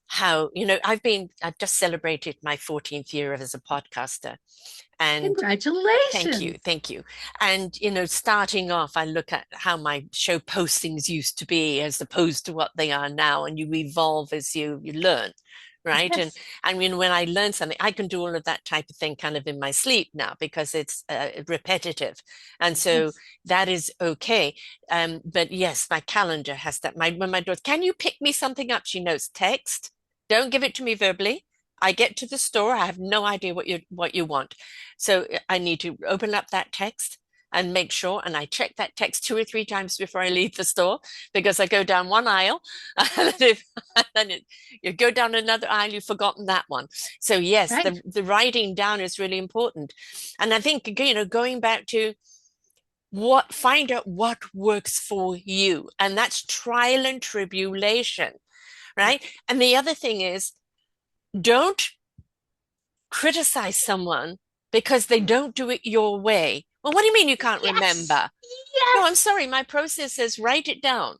Speaker 2: how, I've just celebrated my 14th year as a podcaster. And thank you,
Speaker 3: Congratulations.
Speaker 2: thank you. And, starting off, I look at how my show postings used to be as opposed to what they are now, and you evolve as you learn, right? And
Speaker 3: Yes.
Speaker 2: I mean, when I learn something, I can do all of that type of thing kind of in my sleep now because it's repetitive. And so
Speaker 3: Yes.
Speaker 2: that is okay. But yes, my calendar has that. When my daughter, can you pick me something up? She knows text. Don't give it to me verbally. I get to the store, I have no idea what you want. So I need to open up that text. and make sure, and I check that text 2 or 3 times before I leave the store, because I go down one aisle and you go down another aisle, you've forgotten that one. So yes,
Speaker 3: Right.
Speaker 2: the writing down is really important. And I think, going back to find out what works for you. And that's trial and tribulation, right? And the other thing is, don't criticize someone because they don't do it your way. Well, what do you mean you can't
Speaker 3: Yes.
Speaker 2: remember? No, I'm
Speaker 3: Yes.
Speaker 2: sorry. My process says write it down.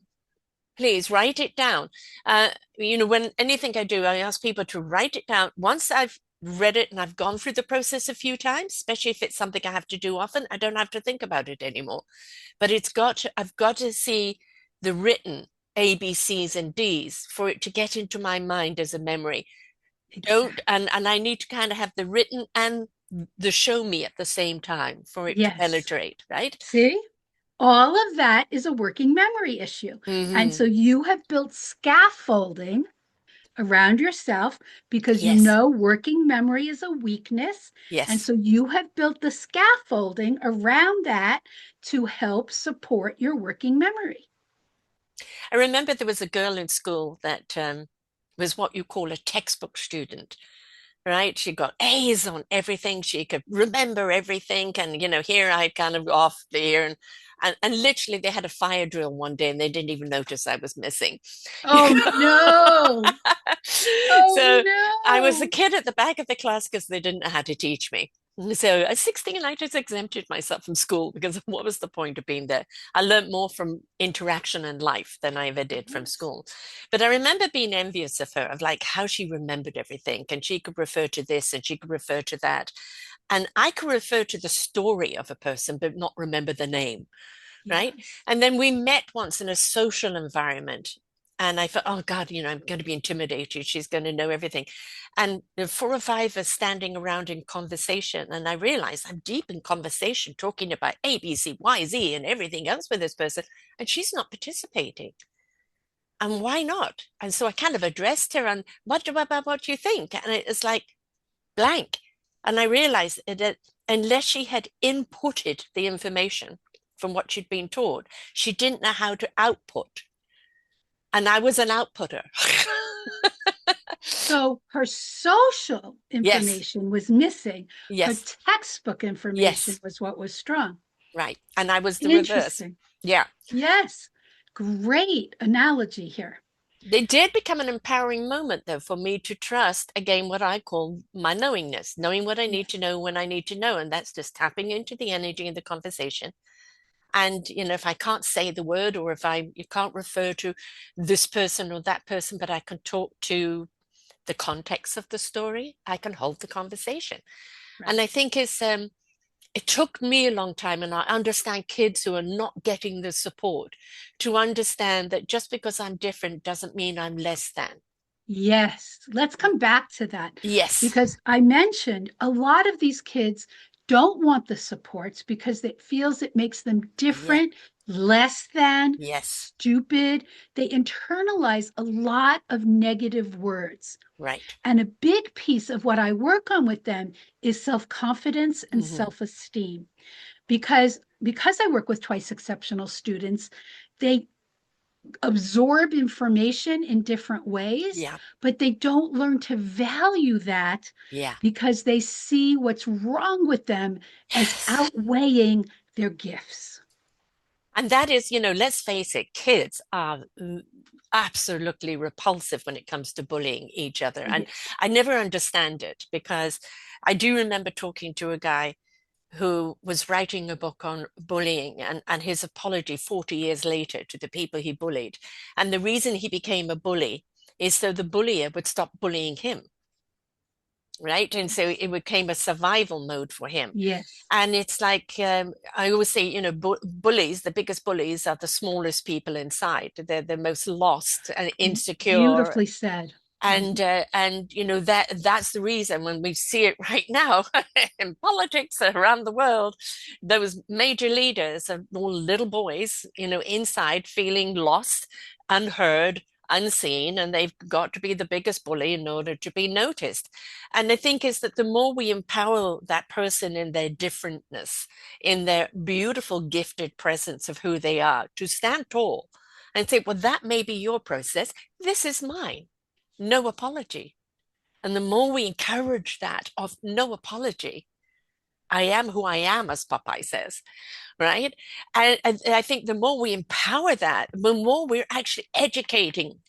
Speaker 2: Please write it down. When anything I do, I ask people to write it down. Once I've read it and I've gone through the process a few times, especially if it's something I have to do often, I don't have to think about it anymore. But I've got to see the written A, B, C's, and D's for it to get into my mind as a memory.
Speaker 3: Exactly.
Speaker 2: And I need to kind of have the written and the show me at the same time for it to
Speaker 3: Yes.
Speaker 2: penetrate, right?
Speaker 3: See? All of that is a working memory issue. And so
Speaker 2: Hmm.
Speaker 3: you have built scaffolding around yourself because you
Speaker 2: Yes,
Speaker 3: know working memory is a weakness. And
Speaker 2: yes.
Speaker 3: so you have built the scaffolding around that to help support your working memory.
Speaker 2: I remember there was a girl in school that was what you call a textbook student, right? She got A's on everything. She could remember everything. And, here I kind of off there. And literally, they had a fire drill one day and they didn't even notice I was missing.
Speaker 3: Oh no. Oh
Speaker 2: So I was the
Speaker 3: no.
Speaker 2: kid at the back of the class because they didn't know how to teach me. So at 16, I just exempted myself from school because what was the point of being there? I learned more from interaction and life than I ever did from
Speaker 3: Yes.
Speaker 2: school. But I remember being envious of her, of like how she remembered everything, and she could refer to this and she could refer to that. And I could refer to the story of a person, but not remember the name, right?
Speaker 3: Yes.
Speaker 2: And then we met once in a social environment. And I thought, oh God, I'm going to be intimidated. She's going to know everything. And the 4 or 5 are standing around in conversation. And I realized I'm deep in conversation, talking about A, B, C, Y, Z, and everything else with this person. And she's not participating. And why not? And so I kind of addressed her and what do you think? And it was like blank. And I realized that unless she had inputted the information from what she'd been taught, she didn't know how to output. And I was an outputter.
Speaker 3: So her social
Speaker 2: Yes,
Speaker 3: information was missing. Her
Speaker 2: yes,
Speaker 3: textbook information
Speaker 2: yes,
Speaker 3: was what was strong.
Speaker 2: right. And I was the reverse.
Speaker 3: Interesting.
Speaker 2: Yeah.
Speaker 3: Yes. Great analogy here.
Speaker 2: It did become an empowering moment, though, for me to trust again what I call my knowingness, knowing what I need to
Speaker 3: Yes.
Speaker 2: know when I need to know. And that's just tapping into the energy in the conversation. And, if I can't say the word, or if you can't refer to this person or that person, but I can talk to the context of the story, I can hold the conversation. And
Speaker 3: Right.
Speaker 2: I think it took me a long time, and I understand kids who are not getting the support to understand that just because I'm different doesn't mean I'm less than.
Speaker 3: Yes. Let's come back to that
Speaker 2: Yes.
Speaker 3: because I mentioned a lot of these kids don't want the supports because it feels it makes them
Speaker 2: Yeah.
Speaker 3: different, less than,
Speaker 2: Yes.
Speaker 3: stupid. They internalize a lot of negative words.
Speaker 2: Right.
Speaker 3: And a big piece of what I work on with them is self-confidence and
Speaker 2: Hmm.
Speaker 3: self-esteem. Because I work with twice exceptional students, they absorb information in different ways,
Speaker 2: Yeah.
Speaker 3: but they don't learn to value that
Speaker 2: Yeah.
Speaker 3: because they see what's wrong with them as
Speaker 2: Yes.
Speaker 3: outweighing their gifts.
Speaker 2: And that is, let's face it, kids are absolutely repulsive when it comes to bullying each other. And
Speaker 3: Yes.
Speaker 2: I never understand it, because I do remember talking to a guy who was writing a book on bullying, and his apology 40 years later to the people he bullied. And the reason he became a bully is so the bullier would stop bullying him, right? And so
Speaker 3: Yes.
Speaker 2: it became a survival mode for him.
Speaker 3: Yes.
Speaker 2: And it's like, I always say, bullies, the biggest bullies are the smallest people inside. They're the most lost and insecure.
Speaker 3: Beautifully said.
Speaker 2: And
Speaker 3: Mhm.
Speaker 2: that's the reason when we see it right now in politics around the world, those major leaders are all little boys, inside feeling lost, unheard, unseen, and they've got to be the biggest bully in order to be noticed. And I think is that the more we empower that person in their differentness, in their beautiful gifted presence of who they are, to stand tall and say, well, that may be your process, this is mine, no apology. And the more we encourage that of no apology, I am who I am, as Popeye says, right? And I think the more we empower that, the more we're actually educating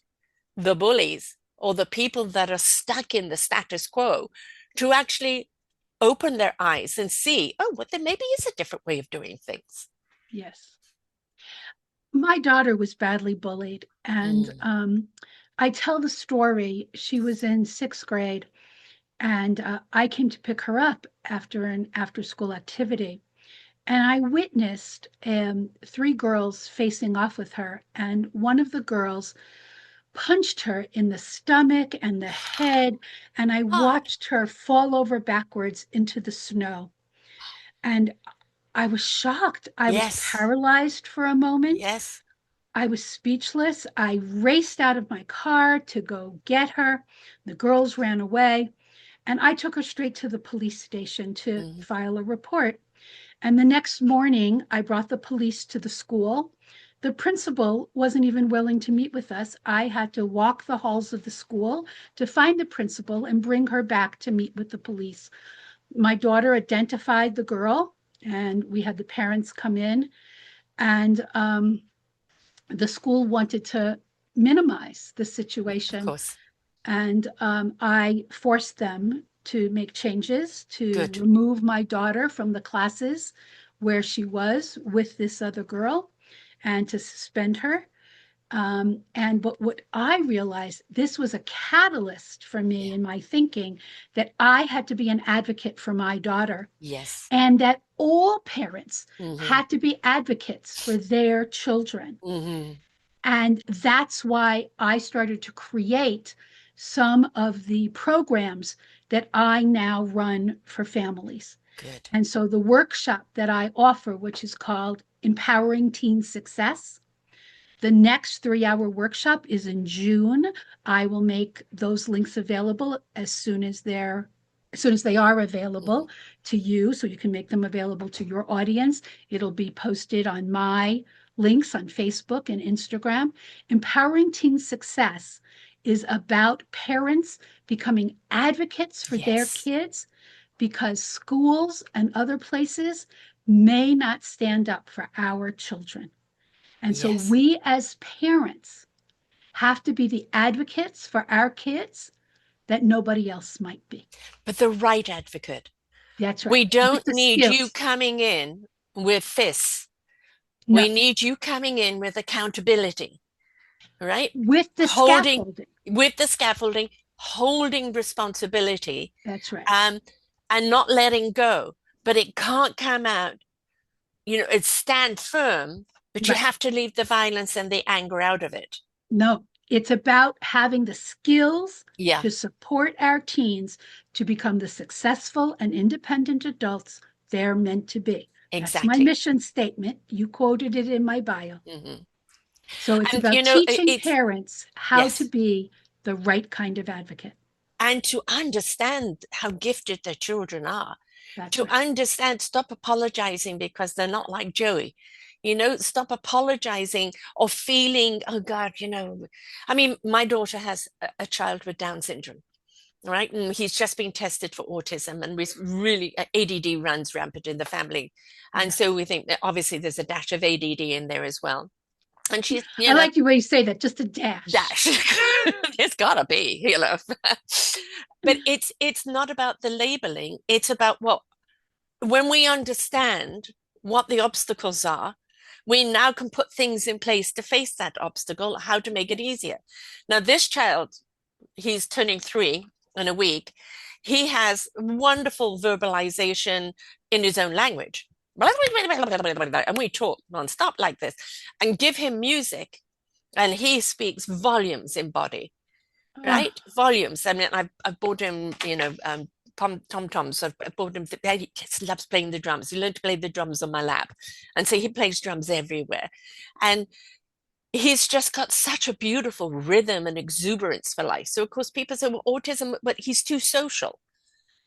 Speaker 2: the bullies or the people that are stuck in the status quo to actually open their eyes and see, oh, well, there maybe is a different way of doing things.
Speaker 3: Yes. My daughter was badly bullied, and
Speaker 2: Mm.
Speaker 3: I tell the story. She was in sixth grade, and I came to pick her up after an after-school activity. And I witnessed three girls facing off with her, and one of the girls punched her in the stomach and the head, and I
Speaker 2: Ah,
Speaker 3: watched her fall over backwards into the snow. And I was shocked. I was
Speaker 2: yes,
Speaker 3: paralyzed for a moment.
Speaker 2: yes.
Speaker 3: I was speechless. I raced out of my car to go get her. The girls ran away, and I took her straight to the police station to
Speaker 2: Mm.
Speaker 3: file a report. And the next morning, I brought the police to the school. The principal wasn't even willing to meet with us. I had to walk the halls of the school to find the principal and bring her back to meet with the police. My daughter identified the girl, and we had the parents come in, and the school wanted to minimize the
Speaker 2: Of
Speaker 3: situation.
Speaker 2: course.
Speaker 3: And I forced them to make changes to
Speaker 2: Good.
Speaker 3: remove my daughter from the classes where she was with this other girl and to suspend her. But what I realized, this was a catalyst for me
Speaker 2: Yeah.
Speaker 3: in my thinking that I had to be an advocate for my daughter
Speaker 2: Yes.
Speaker 3: and that all parents
Speaker 2: Hmm.
Speaker 3: had to be advocates for their children.
Speaker 2: Hmm.
Speaker 3: And that's why I started to create some of the programs that I now run for families.
Speaker 2: Good.
Speaker 3: And so the workshop that I offer, which is called Empowering Teen Success, the next 3 hour workshop is in June. I will make those links available as soon as they are
Speaker 2: Hmm.
Speaker 3: available to you, so you can make them available to your audience. It'll be posted on my links on Facebook and Instagram. Empowering Teen Success is about parents becoming advocates for their
Speaker 2: Yes.
Speaker 3: kids because schools and other places may not stand up for our children. And so
Speaker 2: Yes.
Speaker 3: we as parents have to be the advocates for our kids that nobody else might be.
Speaker 2: But the right advocate.
Speaker 3: That's right.
Speaker 2: We
Speaker 3: With
Speaker 2: don't
Speaker 3: the
Speaker 2: need you
Speaker 3: skills.
Speaker 2: coming in with fists. We
Speaker 3: No,
Speaker 2: need you coming in with accountability, right?
Speaker 3: with the
Speaker 2: Holding
Speaker 3: scaffolding.
Speaker 2: with the scaffolding, holding responsibility,
Speaker 3: That's right.
Speaker 2: um, and not letting go. But it can't come out, it's stand firm, but you
Speaker 3: Right.
Speaker 2: have to leave the violence and the anger out of it.
Speaker 3: No, it's about having the skills
Speaker 2: Yeah,
Speaker 3: to support our teens to become the successful and independent adults they're meant to be. That's my
Speaker 2: exactly.
Speaker 3: mission statement. You quoted it in my bio.
Speaker 2: Hmm.
Speaker 3: So it's
Speaker 2: And
Speaker 3: about teaching
Speaker 2: it's
Speaker 3: parents how to
Speaker 2: yes.
Speaker 3: be the right kind of advocate.
Speaker 2: And to understand how gifted their children are,
Speaker 3: That's
Speaker 2: to
Speaker 3: right.
Speaker 2: understand, stop apologizing because they're not like Joey. Stop apologizing or feeling, oh God, I mean, my daughter has a child with Down syndrome, right? And he's just been tested for autism, and we really, ADD runs rampant in the family. And so
Speaker 3: Yes.
Speaker 2: we think that obviously there's a dash of ADD in there as well. And she's,
Speaker 3: I like the way you say that, just a dash.
Speaker 2: dash. It's gotta be. But it's not about the labeling. It's about what when we understand what the obstacles are, we now can put things in place to face that obstacle, how to make it easier. Now, this child, he's turning 3 in a week. He has wonderful verbalization in his own language. And we talk nonstop like this and give him music, and he speaks volumes in body,
Speaker 3: Oh,
Speaker 2: right? Volumes. I mean, I've bought him, tom toms. I've bought him. He just loves playing the drums. He learned to play the drums on my lap, and so he plays drums everywhere. And he's just got such a beautiful rhythm and exuberance for life. So of course people say, well, autism, but he's too social.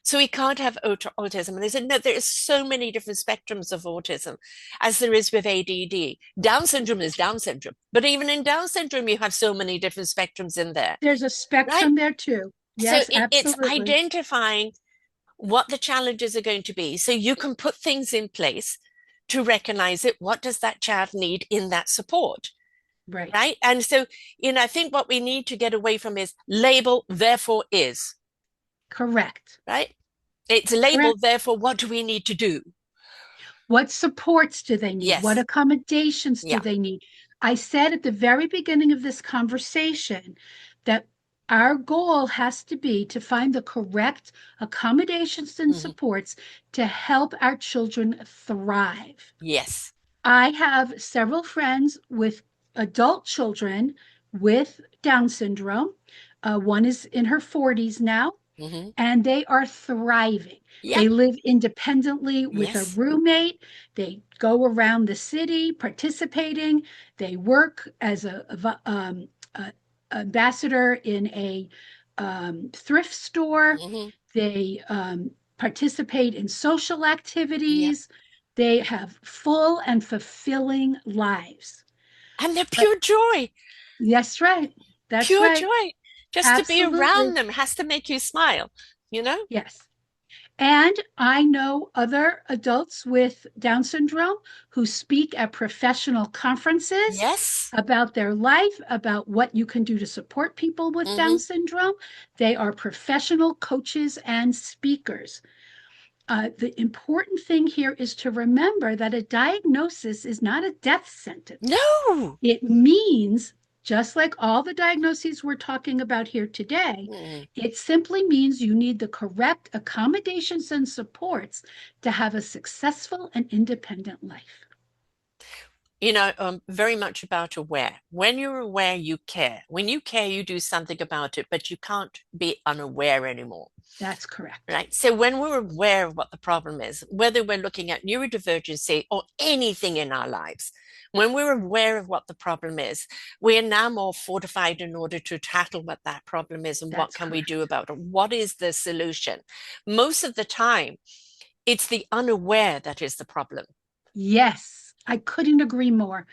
Speaker 2: So he can't have autism. And they said, no, there is so many different spectrums of autism as there is with ADD. Down syndrome is Down syndrome. But even in Down syndrome, you have so many different spectrums in there,
Speaker 3: There's a
Speaker 2: right?
Speaker 3: spectrum there too.
Speaker 2: So
Speaker 3: Yes,
Speaker 2: it's
Speaker 3: absolutely.
Speaker 2: identifying what the challenges are going to be. So you can put things in place to recognize it. What does that child need in that support?
Speaker 3: Right.
Speaker 2: Right. And so, I think what we need to get away from is label, therefore is,
Speaker 3: Correct.
Speaker 2: right? It's
Speaker 3: Correct.
Speaker 2: labeled, therefore, what do we need to do?
Speaker 3: What supports do they need? What
Speaker 2: Yes.
Speaker 3: accommodations do
Speaker 2: Yeah.
Speaker 3: they need? I said at the very beginning of this conversation that our goal has to be to find the correct accommodations and
Speaker 2: Hmm.
Speaker 3: supports to help our children thrive.
Speaker 2: Yes.
Speaker 3: I have several friends with adult children with Down syndrome. One is in her 40s now,
Speaker 2: Hmm.
Speaker 3: and they are thriving.
Speaker 2: Yeah.
Speaker 3: They live independently with a
Speaker 2: Yes.
Speaker 3: roommate. They go around the city participating. They work as a ambassador in a thrift store.
Speaker 2: Hmm.
Speaker 3: They participate in social
Speaker 2: Yeah.
Speaker 3: activities. They have full and fulfilling lives.
Speaker 2: And they're
Speaker 3: But
Speaker 2: pure joy,
Speaker 3: yes, right. That's
Speaker 2: pure
Speaker 3: right.
Speaker 2: joy. Just to be around
Speaker 3: Absolutely.
Speaker 2: them has to make you smile, you know?
Speaker 3: Yes. And I know other adults with Down syndrome who speak at professional conferences
Speaker 2: Yes.
Speaker 3: about their life, about what you can do to support people with Down
Speaker 2: Hmm.
Speaker 3: syndrome. They are professional coaches and speakers. The important thing here is to remember that a diagnosis is not a death sentence.
Speaker 2: No.
Speaker 3: It means, just like all the diagnoses we're talking about here today,
Speaker 2: Mm.
Speaker 3: it simply means you need the correct accommodations and supports to have a successful and independent life.
Speaker 2: Very much about aware. When you're aware, you care. When you care, you do something about it, but you can't be unaware anymore.
Speaker 3: That's correct.
Speaker 2: Right. So when we're aware of what the problem is, whether we're looking at neurodivergency or anything in our lives, when we're aware of what the problem is, we are now more fortified in order to tackle what that problem is and what
Speaker 3: That's
Speaker 2: can we do
Speaker 3: correct.
Speaker 2: about it? What is the solution? Most of the time, it's the unaware that is the problem.
Speaker 3: Yes, I couldn't agree more.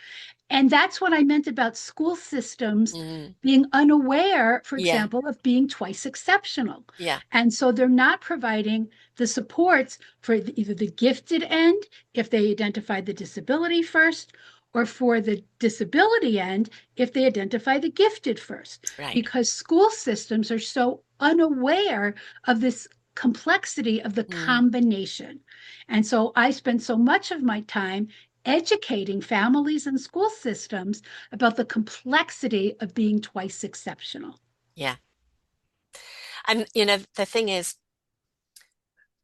Speaker 3: And that's what I meant about school systems
Speaker 2: Mm,
Speaker 3: being unaware, for
Speaker 2: yeah,
Speaker 3: example, of being twice exceptional.
Speaker 2: yeah,
Speaker 3: And so they're not providing the supports for either the gifted end, if they identify the disability first, or for the disability end, if they identify the gifted first,
Speaker 2: right.
Speaker 3: because school systems are so unaware of this complexity of the
Speaker 2: Mm,
Speaker 3: combination. And so I spend so much of my time educating families and school systems about the complexity of being twice exceptional.
Speaker 2: yeah. And, the thing is,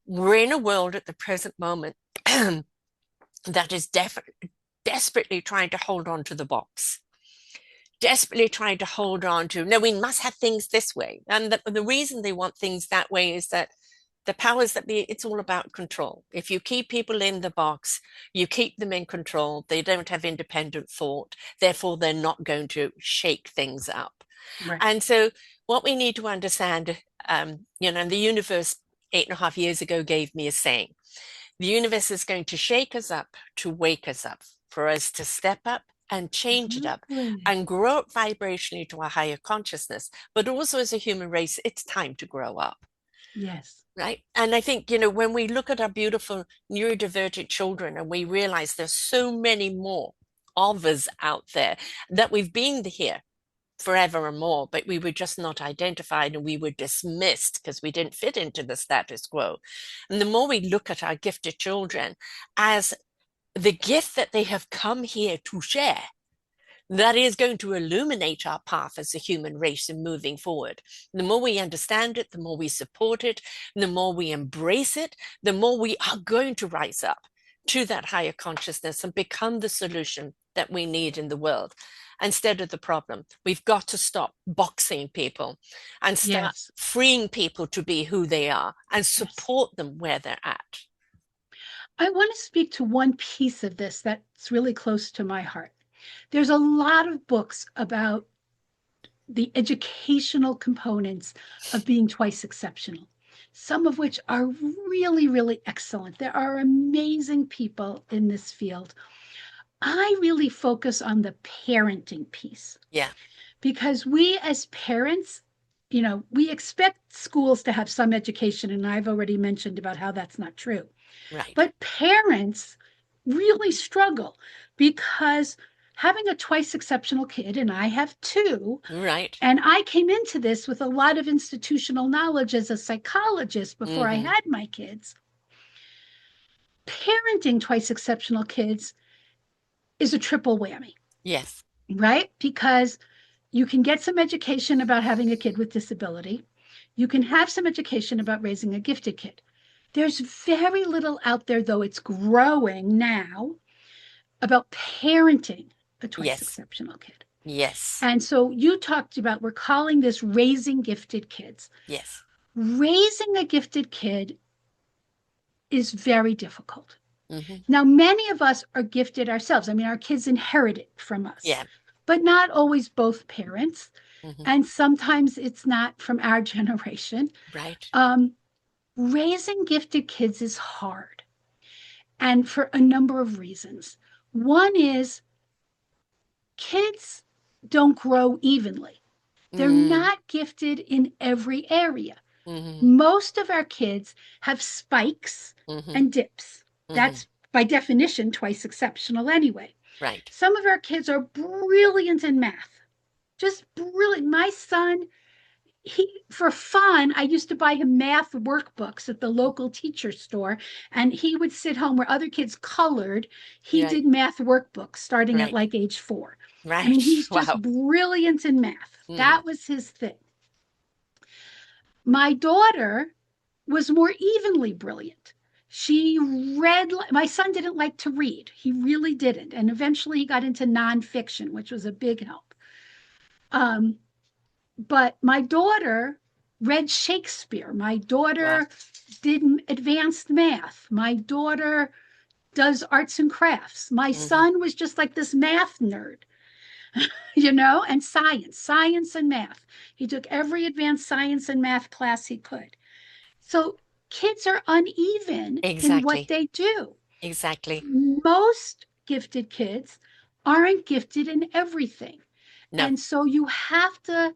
Speaker 2: we're in a world at the present moment that is desperately trying to hold on to the box, desperately trying to hold on to, no, we must have things this way. And the reason they want things that way is that the powers that be, it's all about control. If you keep people in the box, you keep them in control. They don't have independent thought. Therefore, they're not going to shake things up.
Speaker 3: Right.
Speaker 2: And so, what we need to understand, the universe 8.5 years ago gave me a saying: the universe is going to shake us up to wake us up, for us to step up and change it up
Speaker 3: Lovely.
Speaker 2: and grow up vibrationally to a higher consciousness. But also, as a human race, it's time to grow up.
Speaker 3: Yes.
Speaker 2: Right. And I think, when we look at our beautiful neurodivergent children and we realize there's so many more of us out there, that we've been here forever and more, but we were just not identified and we were dismissed because we didn't fit into the status quo. And the more we look at our gifted children as the gift that they have come here to share, that is going to illuminate our path as a human race in moving forward. The more we understand it, the more we support it, the more we embrace it, the more we are going to rise up to that higher consciousness and become the solution that we need in the world instead of the problem. We've got to stop boxing people and start
Speaker 3: Yes.
Speaker 2: freeing people to be who they are and
Speaker 3: Yes.
Speaker 2: support them where they're at.
Speaker 3: I want to speak to one piece of this that's really close to my heart. There's a lot of books about the educational components of being twice exceptional, some of which are really, really excellent. There are amazing people in this field. I really focus on the parenting piece
Speaker 2: Yeah.
Speaker 3: because we as parents, we expect schools to have some education, and I've already mentioned about how that's not true.
Speaker 2: Right.
Speaker 3: But parents really struggle because having a twice exceptional kid, and I have two,
Speaker 2: Right.
Speaker 3: and I came into this with a lot of institutional knowledge as a psychologist before I
Speaker 2: Mm-hmm.
Speaker 3: had my kids. Parenting twice exceptional kids is a triple whammy,
Speaker 2: Yes.
Speaker 3: right? Because you can get some education about having a kid with disability. You can have some education about raising a gifted kid. There's very little out there, though it's growing now, about parenting a twice
Speaker 2: Yes.
Speaker 3: exceptional kid.
Speaker 2: Yes.
Speaker 3: And so you talked about, we're calling this raising gifted kids.
Speaker 2: Yes.
Speaker 3: Raising a gifted kid is very difficult.
Speaker 2: Mm-hmm.
Speaker 3: Now, many of us are gifted ourselves. I mean, our kids inherit it from us,
Speaker 2: Yeah.
Speaker 3: but not always both parents.
Speaker 2: Mm-hmm.
Speaker 3: And sometimes it's not from our generation.
Speaker 2: Right.
Speaker 3: Um, Raising gifted kids is hard, and for a number of reasons. One is kids don't grow evenly. They're
Speaker 2: Mm-hmm.
Speaker 3: not gifted in every area.
Speaker 2: Mm-hmm.
Speaker 3: Most of our kids have spikes
Speaker 2: Mm-hmm.
Speaker 3: and dips.
Speaker 2: Mm-hmm.
Speaker 3: That's by definition twice exceptional anyway.
Speaker 2: Right.
Speaker 3: Some of our kids are brilliant in math, just brilliant. My son, he for fun, I used to buy him math workbooks at the local teacher store, and he would sit home where other kids colored. He
Speaker 2: Right.
Speaker 3: did math workbooks starting at
Speaker 2: Right.
Speaker 3: like age 4. I mean,
Speaker 2: Right.
Speaker 3: he's just
Speaker 2: Wow.
Speaker 3: brilliant in math.
Speaker 2: Mm.
Speaker 3: That was his thing. My daughter was more evenly brilliant. She read, my son didn't like to read. He really didn't. And eventually he got into nonfiction, which was a big help. Um, but my daughter read Shakespeare. My
Speaker 2: Wow.
Speaker 3: daughter did advanced math. My daughter does arts and crafts. My
Speaker 2: Mm-hmm.
Speaker 3: son was just like this math nerd, and science and math. He took every advanced science and math class he could. So kids are uneven in what
Speaker 2: Exactly.
Speaker 3: they do.
Speaker 2: Exactly.
Speaker 3: Most gifted kids aren't gifted in everything.
Speaker 2: No.
Speaker 3: And so you have to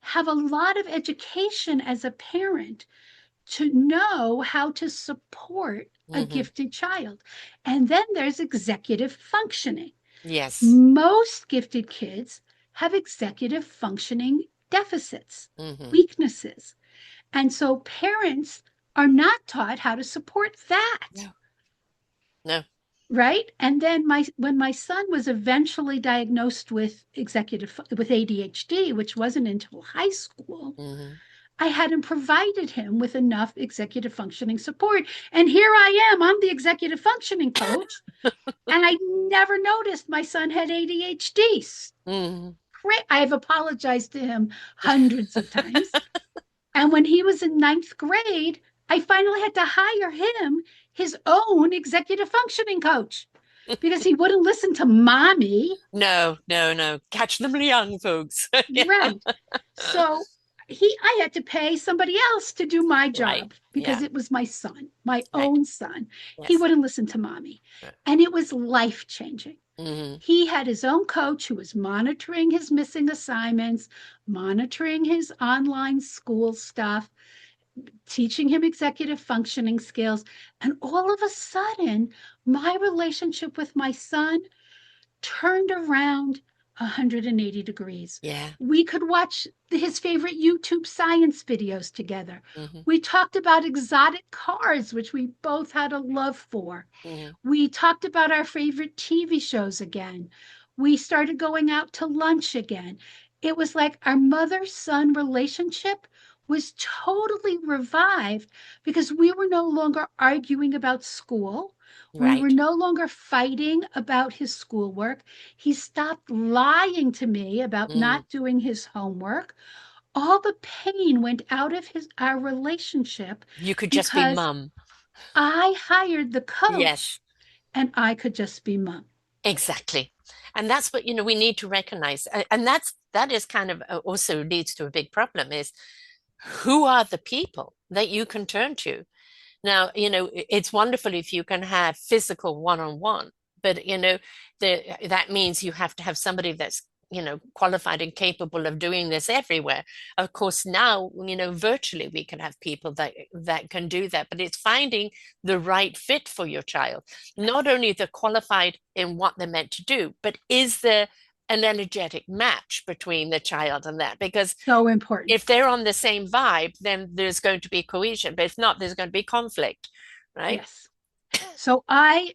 Speaker 3: have a lot of education as a parent to know how to support a
Speaker 2: Mm-hmm.
Speaker 3: gifted child. And then there's executive functioning.
Speaker 2: Yes.
Speaker 3: Most gifted kids have executive functioning deficits,
Speaker 2: Mm-hmm.
Speaker 3: weaknesses. And so parents are not taught how to support that.
Speaker 2: No. No.
Speaker 3: Right. And then when my son was eventually diagnosed with ADHD, which wasn't until high school,
Speaker 2: Mm-hmm.
Speaker 3: I hadn't provided him with enough executive functioning support. And here I am, I'm the executive functioning coach, and I never noticed my son had ADHD.
Speaker 2: Mm-hmm.
Speaker 3: Great. I have apologized to him hundreds of times. And when he was in ninth grade, I finally had to hire him his own executive functioning coach because he wouldn't listen to mommy.
Speaker 2: No, no, no. Catch them young, folks. Yeah.
Speaker 3: Right. So I had to pay somebody else to do my
Speaker 2: Right.
Speaker 3: job because
Speaker 2: Yeah.
Speaker 3: it was my son, my
Speaker 2: Right.
Speaker 3: own son. He
Speaker 2: Yes.
Speaker 3: wouldn't listen to mommy.
Speaker 2: Right.
Speaker 3: And it was life changing.
Speaker 2: Mm-hmm.
Speaker 3: He had his own coach who was monitoring his missing assignments, monitoring his online school stuff, teaching him executive functioning skills. And all of a sudden, my relationship with my son turned around 180 degrees.
Speaker 2: Yeah.
Speaker 3: We could watch his favorite YouTube science videos together.
Speaker 2: Mm-hmm.
Speaker 3: We talked about exotic cars, which we both had a love for.
Speaker 2: Mm-hmm.
Speaker 3: We talked about our favorite TV shows again. We started going out to lunch again. It was like our mother-son relationship was totally revived because we were no longer arguing about school. We were
Speaker 2: Right.
Speaker 3: no longer fighting about his schoolwork. He stopped lying to me about
Speaker 2: Mm.
Speaker 3: not doing his homework. All the pain went out of our relationship
Speaker 2: You could just be
Speaker 3: because
Speaker 2: mum.
Speaker 3: I hired the coach
Speaker 2: Yes.
Speaker 3: and I could just be mom.
Speaker 2: Exactly. And that's what, we need to recognize. And that is kind of also leads to a big problem is who are the people that you can turn to? Now, it's wonderful if you can have physical one-on-one, but that means you have to have somebody that's qualified and capable of doing this everywhere. Of course, now, virtually we can have people that can do that, but it's finding the right fit for your child. Not only they're qualified in what they're meant to do, but is there an energetic match between the child and that? Because
Speaker 3: So important.
Speaker 2: if they're on the same vibe, then there's going to be cohesion, but if not, there's going to be conflict, right?
Speaker 3: Yes. So I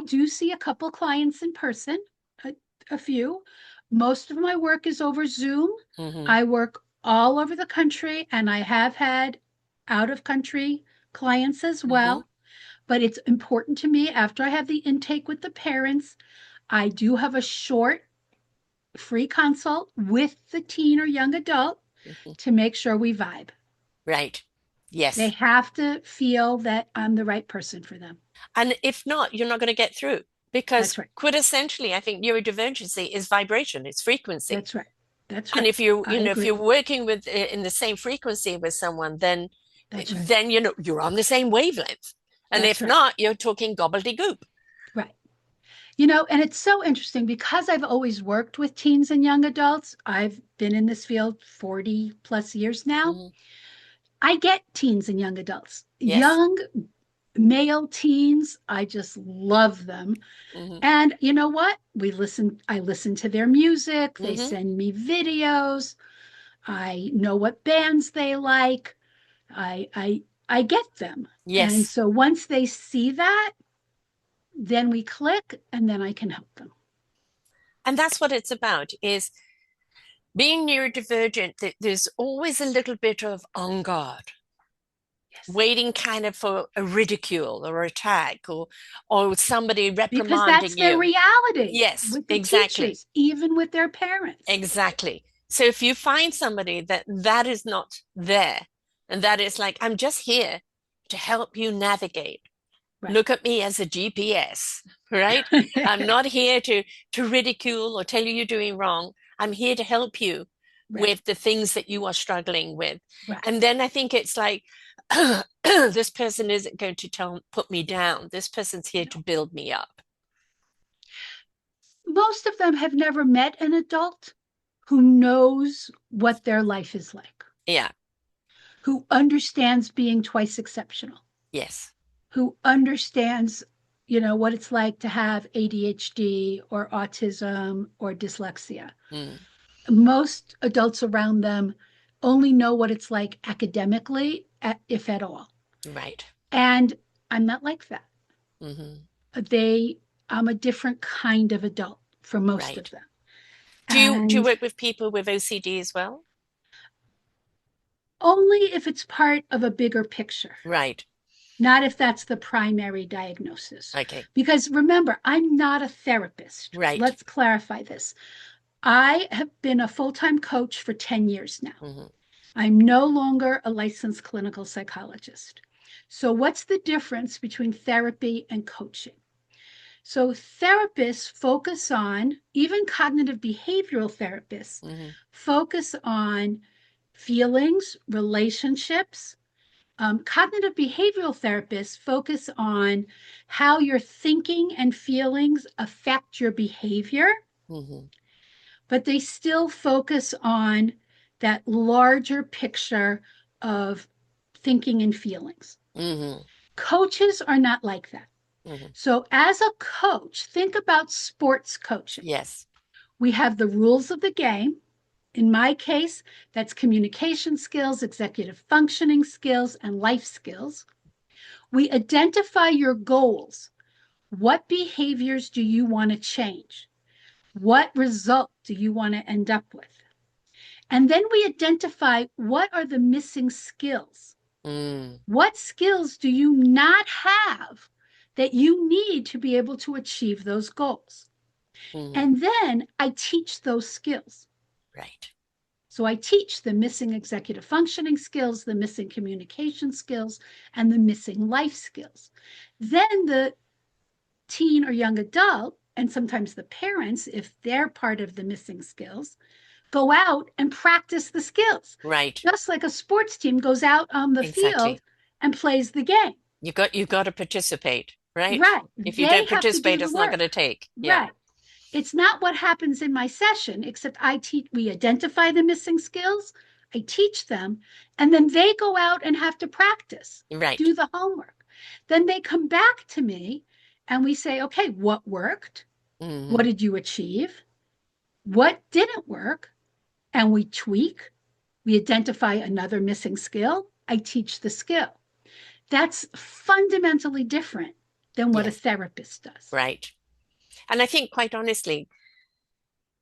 Speaker 3: do see a couple clients in person, a few. Most of my work is over Zoom.
Speaker 2: Mm-hmm.
Speaker 3: I work all over the country, and I have had out of country clients as well.
Speaker 2: Mm-hmm.
Speaker 3: But it's important to me after I have the intake with the parents, I do have a short free consult with the teen or young adult
Speaker 2: Mm-hmm.
Speaker 3: to make sure we vibe.
Speaker 2: Right.
Speaker 3: They
Speaker 2: Yes.
Speaker 3: have to feel that I'm the right person for them.
Speaker 2: And if not, you're not going to get through because
Speaker 3: That's right.
Speaker 2: quintessentially, I think neurodivergency is vibration, it's frequency.
Speaker 3: That's right. That's
Speaker 2: And
Speaker 3: right.
Speaker 2: if you,
Speaker 3: I
Speaker 2: if
Speaker 3: agree.
Speaker 2: you're working with in the same frequency with someone, then
Speaker 3: That's right.
Speaker 2: then you're on the same wavelength. And
Speaker 3: That's
Speaker 2: if
Speaker 3: right.
Speaker 2: not, you're talking gobbledygook.
Speaker 3: Right. And it's so interesting because I've always worked with teens and young adults. I've been in this field 40 plus years now.
Speaker 2: Mm-hmm.
Speaker 3: I get teens and young adults.
Speaker 2: Yes.
Speaker 3: Young male teens, I just love them.
Speaker 2: Mm-hmm.
Speaker 3: And you know what? I listen to their music. They
Speaker 2: Mm-hmm.
Speaker 3: send me videos. I know what bands they like. I get them. And
Speaker 2: Yes.
Speaker 3: so once they see that, then we click and then I can help them.
Speaker 2: And that's what it's about is being neurodivergent, there's always a little bit of on guard,
Speaker 3: Yes.
Speaker 2: waiting kind of for a ridicule or attack or somebody
Speaker 3: Because that's
Speaker 2: reprimanding
Speaker 3: their
Speaker 2: you.
Speaker 3: reality
Speaker 2: Yes,
Speaker 3: with the
Speaker 2: exactly.
Speaker 3: teachers, even with their parents.
Speaker 2: Exactly. So if you find somebody that is not there and that is like, I'm just here to help you navigate.
Speaker 3: Right.
Speaker 2: Look at me as a GPS, right? I'm not here to ridicule or tell you you're doing wrong. I'm here to help you
Speaker 3: Right.
Speaker 2: with the things that you are struggling with.
Speaker 3: Right.
Speaker 2: And then I think it's like, this person isn't going to put me down. This person's here to build me up.
Speaker 3: Most of them have never met an adult who knows what their life is like,
Speaker 2: Yeah.
Speaker 3: who understands being twice exceptional,
Speaker 2: Yes.
Speaker 3: who understands, what it's like to have ADHD or autism or dyslexia.
Speaker 2: Mm.
Speaker 3: Most adults around them only know what it's like academically, if at all.
Speaker 2: Right.
Speaker 3: And I'm not like that.
Speaker 2: Mm-hmm.
Speaker 3: I'm a different kind of adult for most
Speaker 2: Right.
Speaker 3: of them.
Speaker 2: Do you
Speaker 3: And
Speaker 2: work with people with OCD as well?
Speaker 3: only if it's part of a bigger picture,
Speaker 2: Right.
Speaker 3: not if that's the primary diagnosis.
Speaker 2: Okay.
Speaker 3: Because remember, I'm not a therapist.
Speaker 2: Right.
Speaker 3: Let's clarify this. I have been a full-time coach for 10 years now.
Speaker 2: Mm-hmm.
Speaker 3: I'm no longer a licensed clinical psychologist. So what's the difference between therapy and coaching? So therapists focus on, even cognitive behavioral therapists,
Speaker 2: Mm-hmm.
Speaker 3: focus on feelings, relationships. Cognitive behavioral therapists focus on how your thinking and feelings affect your behavior,
Speaker 2: Mm-hmm.
Speaker 3: but they still focus on that larger picture of thinking and feelings.
Speaker 2: Mm-hmm.
Speaker 3: Coaches are not like that.
Speaker 2: Mm-hmm.
Speaker 3: So as a coach, think about sports coaching.
Speaker 2: Yes.
Speaker 3: We have the rules of the game. In my case, that's communication skills, executive functioning skills, and life skills. We identify your goals. What behaviors do you want to change? What result do you want to end up with? And then we identify what are the missing skills.
Speaker 2: Mm.
Speaker 3: What skills do you not have that you need to be able to achieve those goals?
Speaker 2: Mm.
Speaker 3: And then I teach those skills.
Speaker 2: Right.
Speaker 3: So I teach the missing executive functioning skills, the missing communication skills, and the missing life skills. Then the teen or young adult and sometimes the parents, if they're part of the missing skills, go out and practice the skills.
Speaker 2: Right.
Speaker 3: Just like a sports team goes out on the field
Speaker 2: Exactly.
Speaker 3: and plays the game.
Speaker 2: You've got to participate, right?
Speaker 3: Right.
Speaker 2: If you
Speaker 3: They
Speaker 2: don't
Speaker 3: have to do
Speaker 2: participate,
Speaker 3: the
Speaker 2: it's not going
Speaker 3: work.
Speaker 2: to take. Yeah.
Speaker 3: Right. It's not what happens in my session, except we identify the missing skills, I teach them, and then they go out and have to practice,
Speaker 2: Right.
Speaker 3: do the homework. Then they come back to me and we say, okay, what worked? What
Speaker 2: Hmm.
Speaker 3: did you achieve? What didn't work? And we tweak. We identify another missing skill. I teach the skill. That's fundamentally different than what a
Speaker 2: Yes.
Speaker 3: therapist does.
Speaker 2: Right. And I think, quite honestly,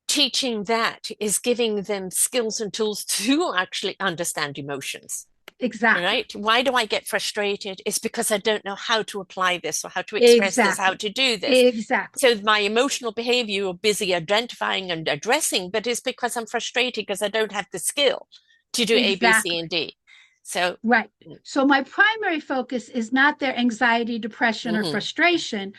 Speaker 2: teaching that is giving them skills and tools to actually understand emotions.
Speaker 3: Exactly.
Speaker 2: Right? Why do I get frustrated? It's because I don't know how to apply this or how to express this, how
Speaker 3: Exactly.
Speaker 2: to do this.
Speaker 3: Exactly.
Speaker 2: So my emotional behavior, you're busy identifying and addressing, but it's because I'm frustrated because I don't have the skill to do A, B, C,
Speaker 3: Exactly.
Speaker 2: and D. So,
Speaker 3: Right. So my primary focus is not their anxiety, depression, or
Speaker 2: mhm,
Speaker 3: frustration,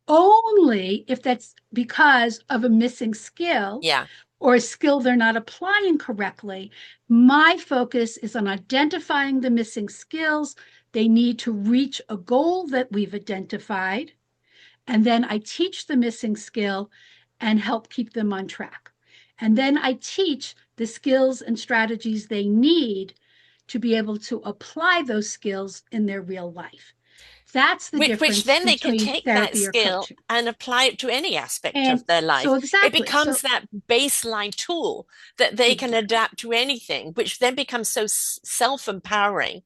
Speaker 3: only if that's because of a missing skill
Speaker 2: yeah,
Speaker 3: or a skill they're not applying correctly. My focus is on identifying the missing skills. They need to reach a goal that we've identified. And then I teach the missing skill and help keep them on track. And then I teach the skills and strategies they need to be able to apply those skills in their real life. That's the
Speaker 2: which
Speaker 3: difference
Speaker 2: then they can
Speaker 3: between
Speaker 2: take that
Speaker 3: therapy or
Speaker 2: skill
Speaker 3: coaching.
Speaker 2: and apply it to any aspect of
Speaker 3: And
Speaker 2: their life.
Speaker 3: so,
Speaker 2: It
Speaker 3: exactly.
Speaker 2: becomes
Speaker 3: So,
Speaker 2: that baseline tool that they can
Speaker 3: exactly.
Speaker 2: adapt to anything, which then becomes so self-empowering,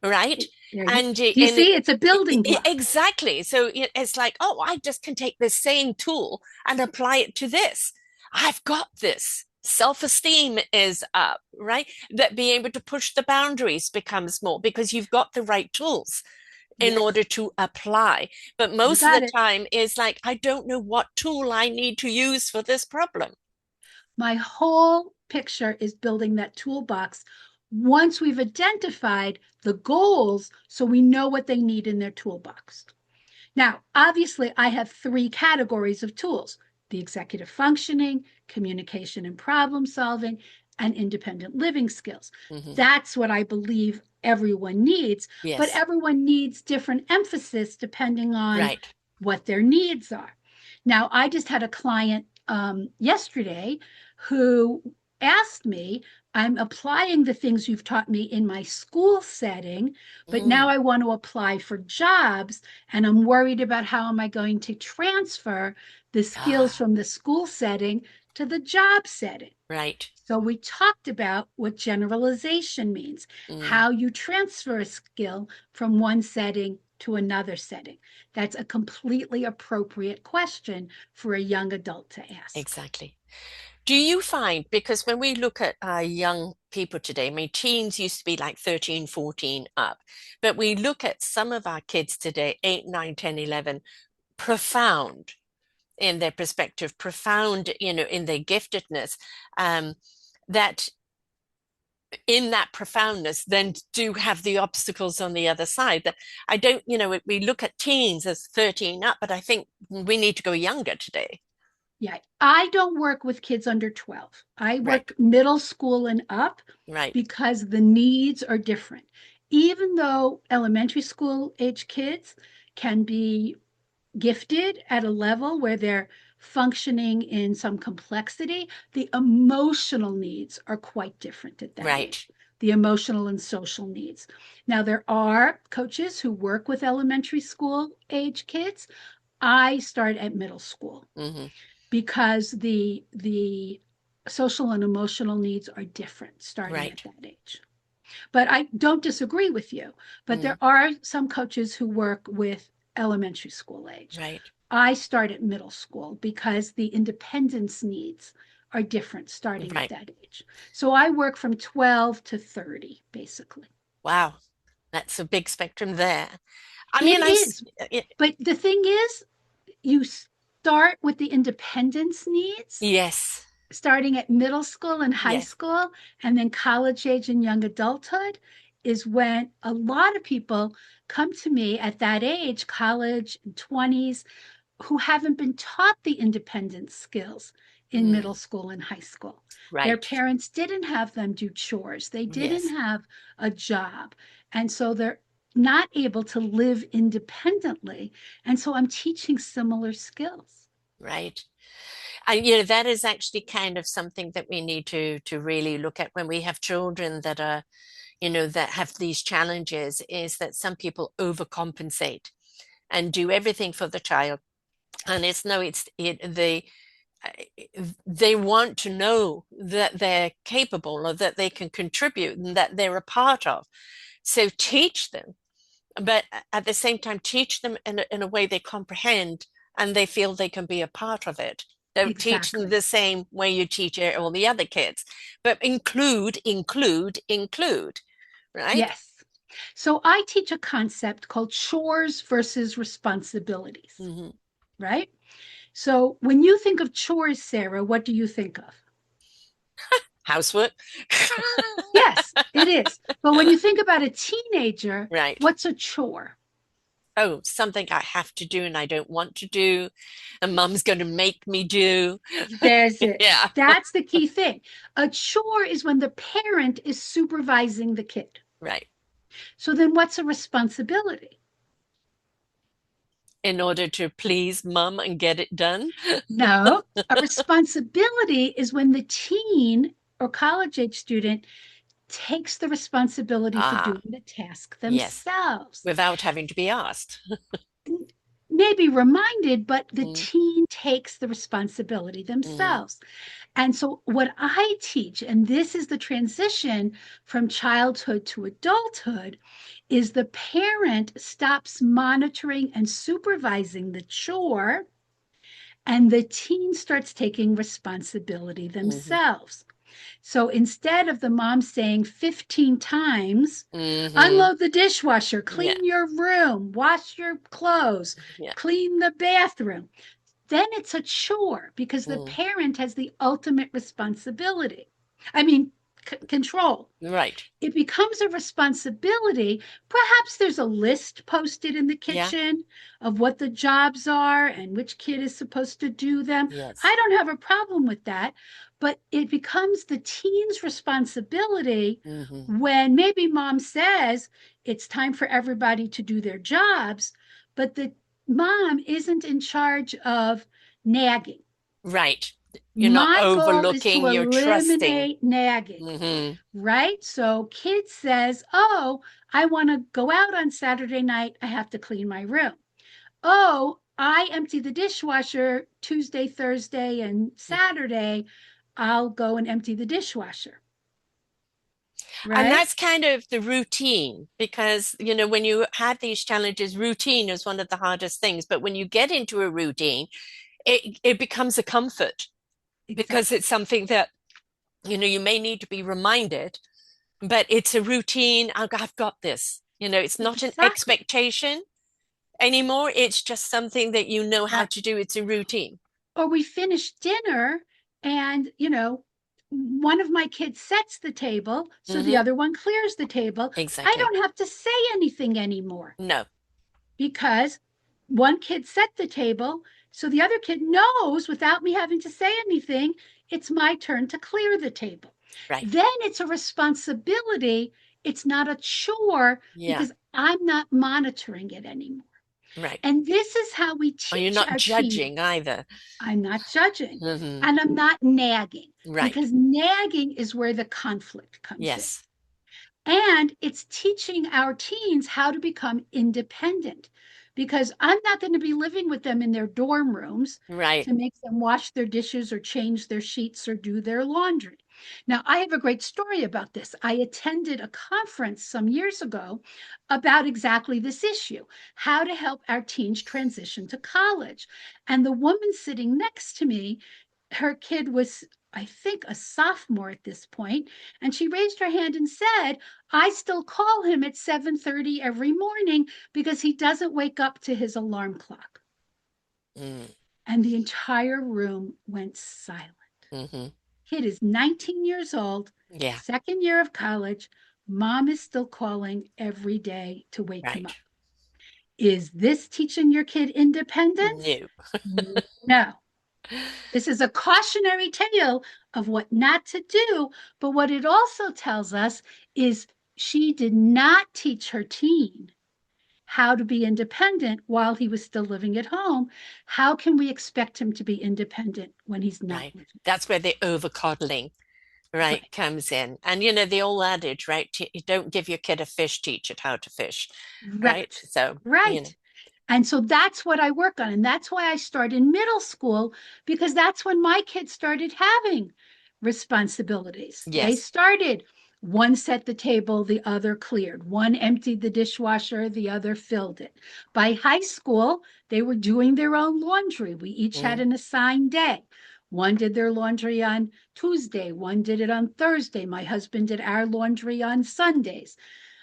Speaker 2: right?
Speaker 3: There you,
Speaker 2: And
Speaker 3: do you see? It's a building block.
Speaker 2: exactly. So it's like, oh, I just can take this same tool and apply it to this. I've got this. Self-esteem is up, right? That being able to push the boundaries becomes more because you've got the right tools in
Speaker 3: Yes,
Speaker 2: order to apply. But
Speaker 3: you
Speaker 2: most of
Speaker 3: got
Speaker 2: the
Speaker 3: it.
Speaker 2: time is like, I don't know what tool I need to use for this problem.
Speaker 3: My whole picture is building that toolbox once we've identified the goals so we know what they need in their toolbox. Now, obviously, I have three categories of tools: the executive functioning, communication and problem solving, and independent living skills.
Speaker 2: Hmm.
Speaker 3: That's what I believe everyone needs, but
Speaker 2: Yes,
Speaker 3: everyone needs different emphasis depending on
Speaker 2: right.
Speaker 3: what their needs are. Now, I just had a client yesterday who asked me, I'm applying the things you've taught me in my school setting, but now
Speaker 2: Mm.
Speaker 3: I want to apply for jobs, and I'm worried about how am I going to transfer the skills
Speaker 2: Ah,
Speaker 3: from the school setting to the job setting.
Speaker 2: right.
Speaker 3: So we talked about what generalization means,
Speaker 2: Mm.
Speaker 3: how you transfer a skill from one setting to another setting. That's a completely appropriate question for a young adult to ask.
Speaker 2: Exactly. Do you find, because when we look at young people today, I mean, teens used to be like 13, 14 up, but we look at some of our kids today, 8, 9, 10, 11, profound in their perspective, profound, in their giftedness, um, that in that profoundness then do have the obstacles on the other side. That I don't, we look at teens as 13 up, but I think we need to go younger today.
Speaker 3: Yeah, I don't work with kids under 12. I
Speaker 2: Right,
Speaker 3: work middle school and up
Speaker 2: right.
Speaker 3: because the needs are different. Even though elementary school age kids can be gifted at a level where they're functioning in some complexity, the emotional needs are quite different at that
Speaker 2: Right.
Speaker 3: age. The emotional and social needs. Now, there are coaches who work with elementary school age kids. I start at middle school
Speaker 2: Hmm.
Speaker 3: because the social and emotional needs are different starting at
Speaker 2: Right.
Speaker 3: that age. But I don't disagree with you. But there
Speaker 2: Mm.
Speaker 3: are some coaches who work with elementary school age.
Speaker 2: Right.
Speaker 3: I start at middle school because the independence needs are different starting at
Speaker 2: Right.
Speaker 3: that age. So I work from 12 to 30, basically.
Speaker 2: Wow. That's a big spectrum there. I
Speaker 3: It
Speaker 2: mean,
Speaker 3: is. But the thing is, you start with the independence needs
Speaker 2: yes,
Speaker 3: starting at middle school and high
Speaker 2: yes,
Speaker 3: school, and then college age and young adulthood is when a lot of people come to me at that age, college, 20s, who haven't been taught the independent skills in middle school and high school. Their
Speaker 2: Right.
Speaker 3: parents didn't have them do chores, they didn't
Speaker 2: Yes.
Speaker 3: have a job. And so they're not able to live independently. And so I'm teaching similar skills.
Speaker 2: Right. And that is actually kind of something that we need to really look at when we have children that are, that have these challenges, is that some people overcompensate and do everything for the child. And it's no, it's it they want to know that they're capable or that they can contribute and that they're a part of. So teach them, but at the same time, teach them in a way they comprehend and they feel they can be a part of it. Don't teach them
Speaker 3: Exactly.
Speaker 2: the same way you teach all the other kids, but include, right?
Speaker 3: Yes. So I teach a concept called chores versus responsibilities,
Speaker 2: Hmm.
Speaker 3: right? So when you think of chores, Sarah, what do you think of?
Speaker 2: Housework.
Speaker 3: Yes, it is. But when you think about a teenager,
Speaker 2: Right.
Speaker 3: what's a chore?
Speaker 2: Oh, something I have to do and I don't want to do, and mom's going to make me do.
Speaker 3: There's it.
Speaker 2: Yeah.
Speaker 3: That's the key thing. A chore is when the parent is supervising the kid.
Speaker 2: Right.
Speaker 3: So then what's a responsibility?
Speaker 2: In order to please mom and get it done.
Speaker 3: No, a responsibility is when the teen or college age student takes the responsibility for
Speaker 2: Ah,
Speaker 3: doing the task
Speaker 2: yes.
Speaker 3: themselves.
Speaker 2: Without having to be asked.
Speaker 3: Maybe reminded, but the
Speaker 2: Mm,
Speaker 3: teen takes the responsibility
Speaker 2: mm,
Speaker 3: themselves. And so, what I teach, and this is the transition from childhood to adulthood, is the parent stops monitoring and supervising the chore, and the teen starts taking responsibility
Speaker 2: mhm,
Speaker 3: themselves. So instead of the mom saying 15 times,
Speaker 2: mhm.
Speaker 3: unload the dishwasher,
Speaker 2: Yeah,
Speaker 3: clean your room, wash your clothes,
Speaker 2: yeah.
Speaker 3: clean the bathroom, then it's a chore because the
Speaker 2: Mm,
Speaker 3: parent has the ultimate responsibility. I mean, control.
Speaker 2: right.
Speaker 3: It becomes a responsibility. Perhaps there's a list posted in the
Speaker 2: Yeah,
Speaker 3: kitchen of what the jobs are and which kid is supposed to do them.
Speaker 2: yes.
Speaker 3: I don't have a problem with that, but it becomes the teen's responsibility
Speaker 2: Hmm.
Speaker 3: when maybe mom says it's time for everybody to do their jobs, but the mom isn't in charge of nagging.
Speaker 2: Right. You're not
Speaker 3: My goal is to
Speaker 2: overlooking, you're trusting.
Speaker 3: eliminate nagging,
Speaker 2: Hmm.
Speaker 3: right? So kid says, "Oh, I want to go out on Saturday night. I have to clean my room. Oh, I empty the dishwasher Tuesday, Thursday, and Saturday. I'll go and empty the dishwasher."
Speaker 2: And
Speaker 3: Right?
Speaker 2: that's kind of the routine because, when you have these challenges, routine is one of the hardest things. But when you get into a routine, it becomes a comfort because
Speaker 3: Exactly.
Speaker 2: it's something that, you may need to be reminded, but it's a routine. I've got this. It's not an
Speaker 3: Exactly.
Speaker 2: expectation anymore. It's just something that you know how
Speaker 3: Right.
Speaker 2: to do. It's a routine.
Speaker 3: Or we finish dinner and, one of my kids sets the table, so the
Speaker 2: Hmm.
Speaker 3: other one clears the table. I
Speaker 2: Exactly.
Speaker 3: don't have to say anything anymore
Speaker 2: No.
Speaker 3: because one kid set the table, so the other kid knows without me having to say anything, it's my turn to clear the table.
Speaker 2: Right.
Speaker 3: Then it's a responsibility. It's not a chore
Speaker 2: Yeah.
Speaker 3: because I'm not monitoring it anymore.
Speaker 2: Right.
Speaker 3: And this is how we
Speaker 2: Or you're
Speaker 3: teach
Speaker 2: not
Speaker 3: our
Speaker 2: judging
Speaker 3: teenagers.
Speaker 2: either.
Speaker 3: I'm not judging
Speaker 2: Hmm.
Speaker 3: and I'm not nagging
Speaker 2: Right.
Speaker 3: because nagging is where the conflict comes in.
Speaker 2: Yes.
Speaker 3: And it's teaching our teens how to become independent because I'm not going to be living with them in their dorm rooms
Speaker 2: Right.
Speaker 3: to make them wash their dishes or change their sheets or do their laundry. Now, I have a great story about this. I attended a conference some years ago about exactly this issue, how to help our teens transition to college. And the woman sitting next to me, her kid was, I think, a sophomore at this point, and she raised her hand and said, I still call him at 7:30 every morning because he doesn't wake up to his alarm clock.
Speaker 2: Mm.
Speaker 3: And the entire room went silent.
Speaker 2: Hmm.
Speaker 3: Kid is 19 years old,
Speaker 2: Yeah.
Speaker 3: second year of college. Mom is still calling every day to wake him
Speaker 2: Right.
Speaker 3: up. Is this teaching your kid independence?
Speaker 2: No.
Speaker 3: No. This is a cautionary tale of what not to do. But what it also tells us is she did not teach her teen how to be independent while he was still living at home. How can we expect him to be independent when he's not
Speaker 2: Right.
Speaker 3: living?
Speaker 2: That's where the over coddling, right,
Speaker 3: Right.
Speaker 2: comes in. And the old adage, right? You don't give your kid a fish, teach it how to fish, right?
Speaker 3: Right.
Speaker 2: So,
Speaker 3: Right. And so that's what I work on. And that's why I start in middle school, because that's when my kids started having responsibilities. They
Speaker 2: yes.
Speaker 3: started one set the table, the other cleared, one emptied the dishwasher, the other filled it. By high school, they were doing their own laundry. We each had
Speaker 2: Mm,
Speaker 3: an assigned day. One did their laundry on Tuesday, one did it on Thursday. My husband did our laundry on Sundays.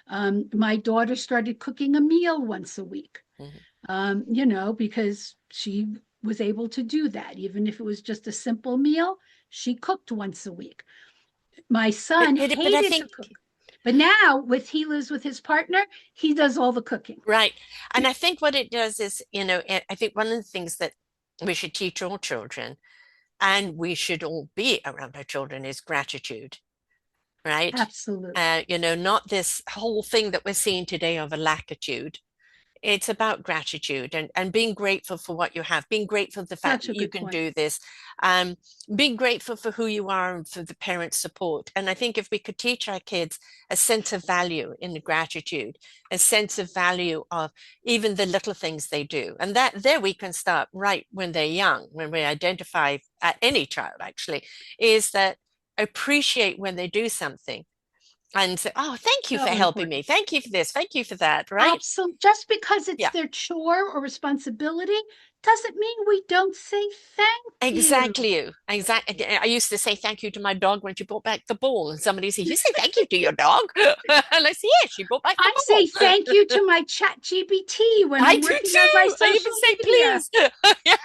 Speaker 3: My daughter started cooking a meal once a week,
Speaker 2: mhm.
Speaker 3: because she was able to do that. Even if it was just a simple meal, she cooked once a week. My son
Speaker 2: But I
Speaker 3: hated to
Speaker 2: think,
Speaker 3: cook, but now with he lives with his partner, he does all the cooking.
Speaker 2: right. And I think what it does is, I think one of the things that we should teach all children, and we should all be around our children, is gratitude, right?
Speaker 3: Absolutely.
Speaker 2: Not this whole thing that we're seeing today of a lackitude. It's about gratitude and being grateful for what you have, being grateful for the fact
Speaker 3: Such a
Speaker 2: that you
Speaker 3: good
Speaker 2: can
Speaker 3: point.
Speaker 2: do this, um, being grateful for who you are and for the parent support. And I think if we could teach our kids a sense of value in the gratitude, a sense of value of even the little things they do, and that there we can start right when they're young, when we identify any child actually, is that appreciate when they do something and say, oh, thank you for
Speaker 3: So
Speaker 2: helping
Speaker 3: important.
Speaker 2: me. Thank you for this. Thank you for that. Right.
Speaker 3: Absolutely. Just because it's
Speaker 2: Yeah.
Speaker 3: their chore or responsibility doesn't mean we don't say thank you.
Speaker 2: Exactly. Exactly. I used to say thank you to my dog when she brought back the ball, and somebody said, "You say thank you to your dog?" And I said, "Yeah, she brought back the
Speaker 3: I say
Speaker 2: ball."
Speaker 3: thank you to my chat GPT when
Speaker 2: I
Speaker 3: I'm
Speaker 2: do
Speaker 3: working on my
Speaker 2: too. I
Speaker 3: social
Speaker 2: even say
Speaker 3: media.
Speaker 2: please. Yeah,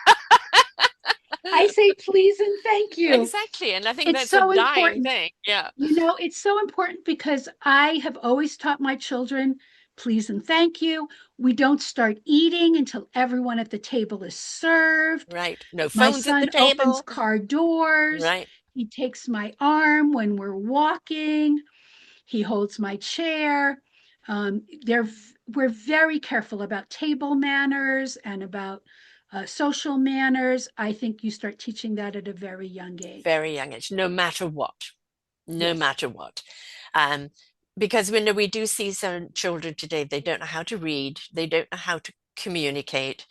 Speaker 3: I say please and thank you.
Speaker 2: exactly. And I think
Speaker 3: It's
Speaker 2: that's a
Speaker 3: so
Speaker 2: dying
Speaker 3: important.
Speaker 2: thing. Yeah.
Speaker 3: It's so important because I have always taught my children please and thank you. We don't start eating until everyone at the table is served.
Speaker 2: Right. No
Speaker 3: My
Speaker 2: phones at the
Speaker 3: son opens
Speaker 2: table.
Speaker 3: car doors.
Speaker 2: Right.
Speaker 3: He takes my arm when we're walking. He holds my chair. We're very careful about table manners and about social manners. I think you start teaching that at a very young age.
Speaker 2: Very young age, no matter what. No
Speaker 3: Yes,
Speaker 2: matter what. Um, because when we do see some children today, they don't know how to read, they don't know how to communicate.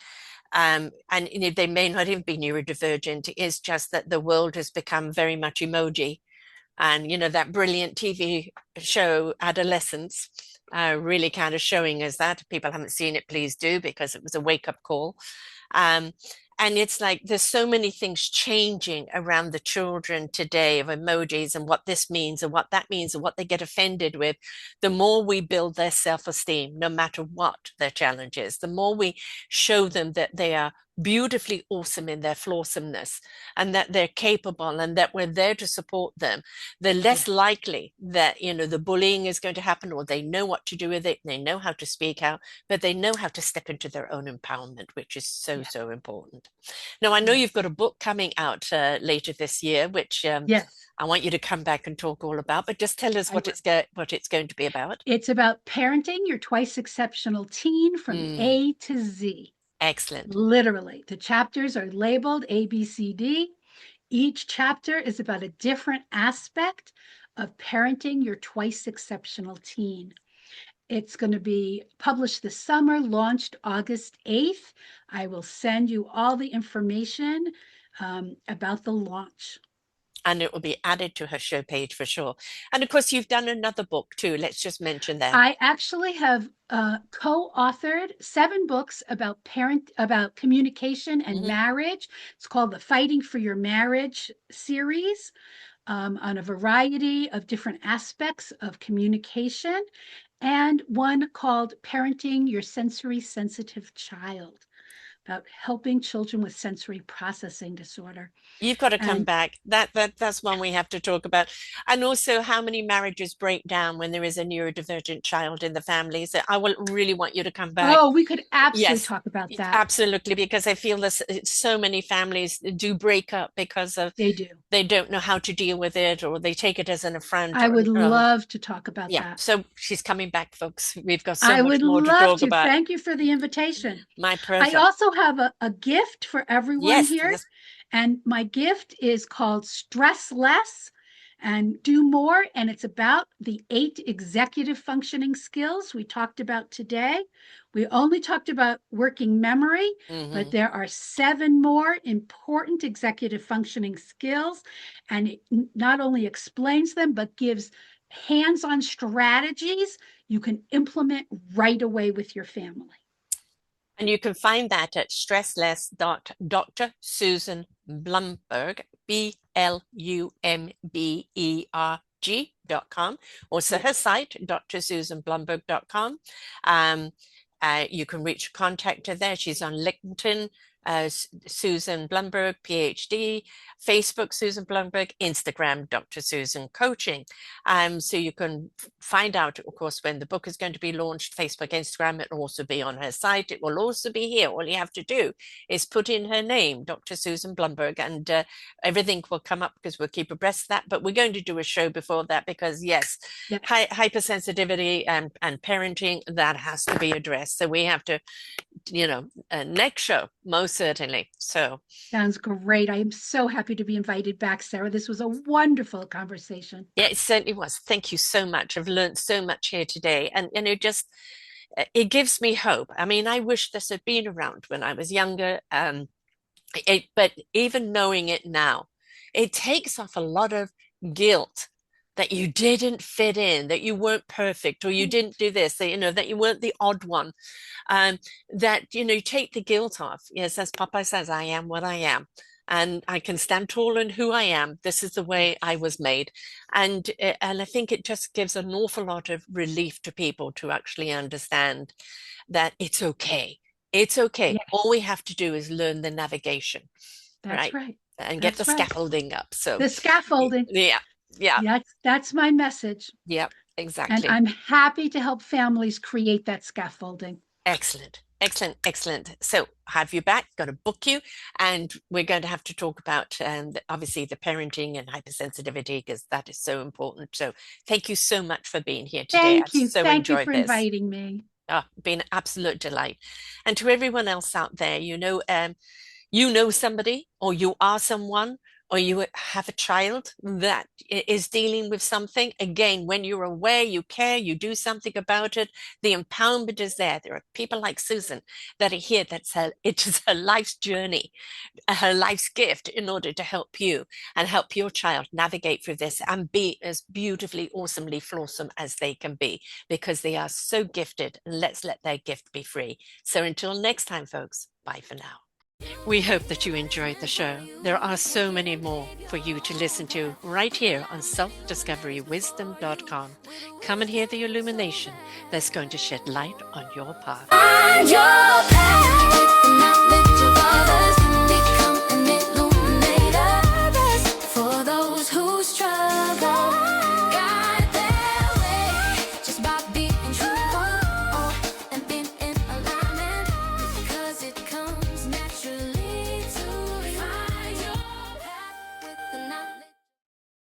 Speaker 2: And they may not even be neurodivergent. It's just that the world has become very much emoji. And that brilliant TV show, Adolescence, really kind of showing us that. If people haven't seen it, please do, because it was a wake-up call. Um, and it's like there's so many things changing around the children today of emojis and what this means and what that means and what they get offended with. The more we build their self-esteem, no matter what their challenge is, the more we show them that they are beautifully awesome in their flawsomeness and that they're capable and that we're there to support them, the less
Speaker 3: yes,
Speaker 2: likely that the bullying is going to happen, or they know what to do with it, they know how to speak out, but they know how to step into their own empowerment, which is so,
Speaker 3: yes,
Speaker 2: so important. Now, I know you've got
Speaker 3: yes,
Speaker 2: a book coming out later this year, which
Speaker 3: yes,
Speaker 2: I want you to come back and talk all about, but just tell us
Speaker 3: I
Speaker 2: what
Speaker 3: will.
Speaker 2: what it's going to be about.
Speaker 3: It's about parenting your twice exceptional teen from
Speaker 2: Mm,
Speaker 3: A to Z.
Speaker 2: excellent.
Speaker 3: Literally, the chapters are labeled A, B, C, D. Each chapter is about a different aspect of parenting your twice exceptional teen. It's going to be published this summer, launched August 8th. I will send you all the information about the launch.
Speaker 2: And it will be added to her show page for sure. And of course, you've done another book too. Let's just mention that.
Speaker 3: I actually have co-authored 7 books about communication and
Speaker 2: Mhm.
Speaker 3: marriage. It's called the Fighting for Your Marriage series, on a variety of different aspects of communication, and one called Parenting Your Sensory Sensitive Child, helping children with sensory processing disorder.
Speaker 2: You've got to come
Speaker 3: And
Speaker 2: back. That's one we have to talk about. And also how many marriages break down when there is a neurodivergent child in the family. So I will really want you to come back.
Speaker 3: oh, we could absolutely
Speaker 2: Yes,
Speaker 3: talk about that.
Speaker 2: absolutely, because I feel this so many families do break up because of
Speaker 3: They do.
Speaker 2: they don't know how to deal with it, or they take it as an affront.
Speaker 3: I would
Speaker 2: Or,
Speaker 3: love to talk about
Speaker 2: yeah,
Speaker 3: that.
Speaker 2: so she's coming back, folks. We've got so
Speaker 3: I
Speaker 2: much
Speaker 3: would
Speaker 2: more to
Speaker 3: love
Speaker 2: talk
Speaker 3: to.
Speaker 2: about.
Speaker 3: Thank you for the invitation.
Speaker 2: My
Speaker 3: I
Speaker 2: pleasure.
Speaker 3: also have a gift for everyone
Speaker 2: Yes,
Speaker 3: here.
Speaker 2: yes.
Speaker 3: And my gift is called Stress Less and Do More. And it's about the 8 executive functioning skills we talked about today. We only talked about working memory, but there are 7 more important executive functioning skills. And it not only explains them, but gives hands-on strategies you can implement right away with your family.
Speaker 2: And you can find that at stressless.Dr. Susan Blumberg, BLUMBERG.com, also her site, drsusanblumberg.com. You can reach contact her there. She's on LinkedIn, Susan Blumberg, Ph.D., Facebook, Susan Blumberg, Instagram, Dr. Susan Coaching. So you can find out, of course, when the book is going to be launched, Facebook, Instagram. It will also be on her site. It will also be here. All you have to do is put in her name, Dr. Susan Blumberg, and everything will come up because we'll keep abreast of that. But we're going to do a show before that because, yes, hypersensitivity and parenting, that has to be addressed. So we have to, next show, most certainly. So
Speaker 3: sounds great. I am so happy to be invited back, Sarah. This was a wonderful conversation.
Speaker 2: Yeah, it certainly was. Thank you so much. I've learned so much here today, and it gives me hope. I mean, I wish this had been around when I was younger. But even knowing it now, it takes off a lot of guilt that you didn't fit in, that you weren't perfect, or you didn't do this, that you weren't the odd one. That, you take the guilt off. Yes, as Popeye says, I am what I am. And I can stand tall in who I am. This is the way I was made. And I think it just gives an awful lot of relief to people to actually understand that it's okay. It's okay.
Speaker 3: Yes.
Speaker 2: All we have to do is learn the navigation.
Speaker 3: That's right.
Speaker 2: And get the scaffolding up. So
Speaker 3: the scaffolding.
Speaker 2: Yeah.
Speaker 3: That's my message.
Speaker 2: Yeah,
Speaker 3: And
Speaker 2: exactly.
Speaker 3: I'm happy to help families create that scaffolding.
Speaker 2: Excellent. So have you back, got to book you, and we're going to have to talk about obviously the parenting and hypersensitivity, because that is so important. So thank you so much for being here today.
Speaker 3: Thank you.
Speaker 2: I've so
Speaker 3: Thank you
Speaker 2: enjoyed
Speaker 3: for
Speaker 2: this.
Speaker 3: inviting me.
Speaker 2: Been an absolute delight. And to everyone else out there, you know somebody, or you are someone, or you have a child that is dealing with something. Again, when you're aware, you care, you do something about it, the empowerment is there. There are people like Susan that are here. It is her life's journey, her life's gift, in order to help you and help your child navigate through this and be as beautifully, awesomely flawsome as they can be, because they are so gifted. And let's let their gift be free. So until next time, folks, bye for now. We hope that you enjoyed the show. There are so many more for you to listen to right here on selfdiscoverywisdom.com. Come and hear the illumination that's going to shed light on your path.
Speaker 1: Find your path with the knowledge of others. Become an illuminator for those who struggle.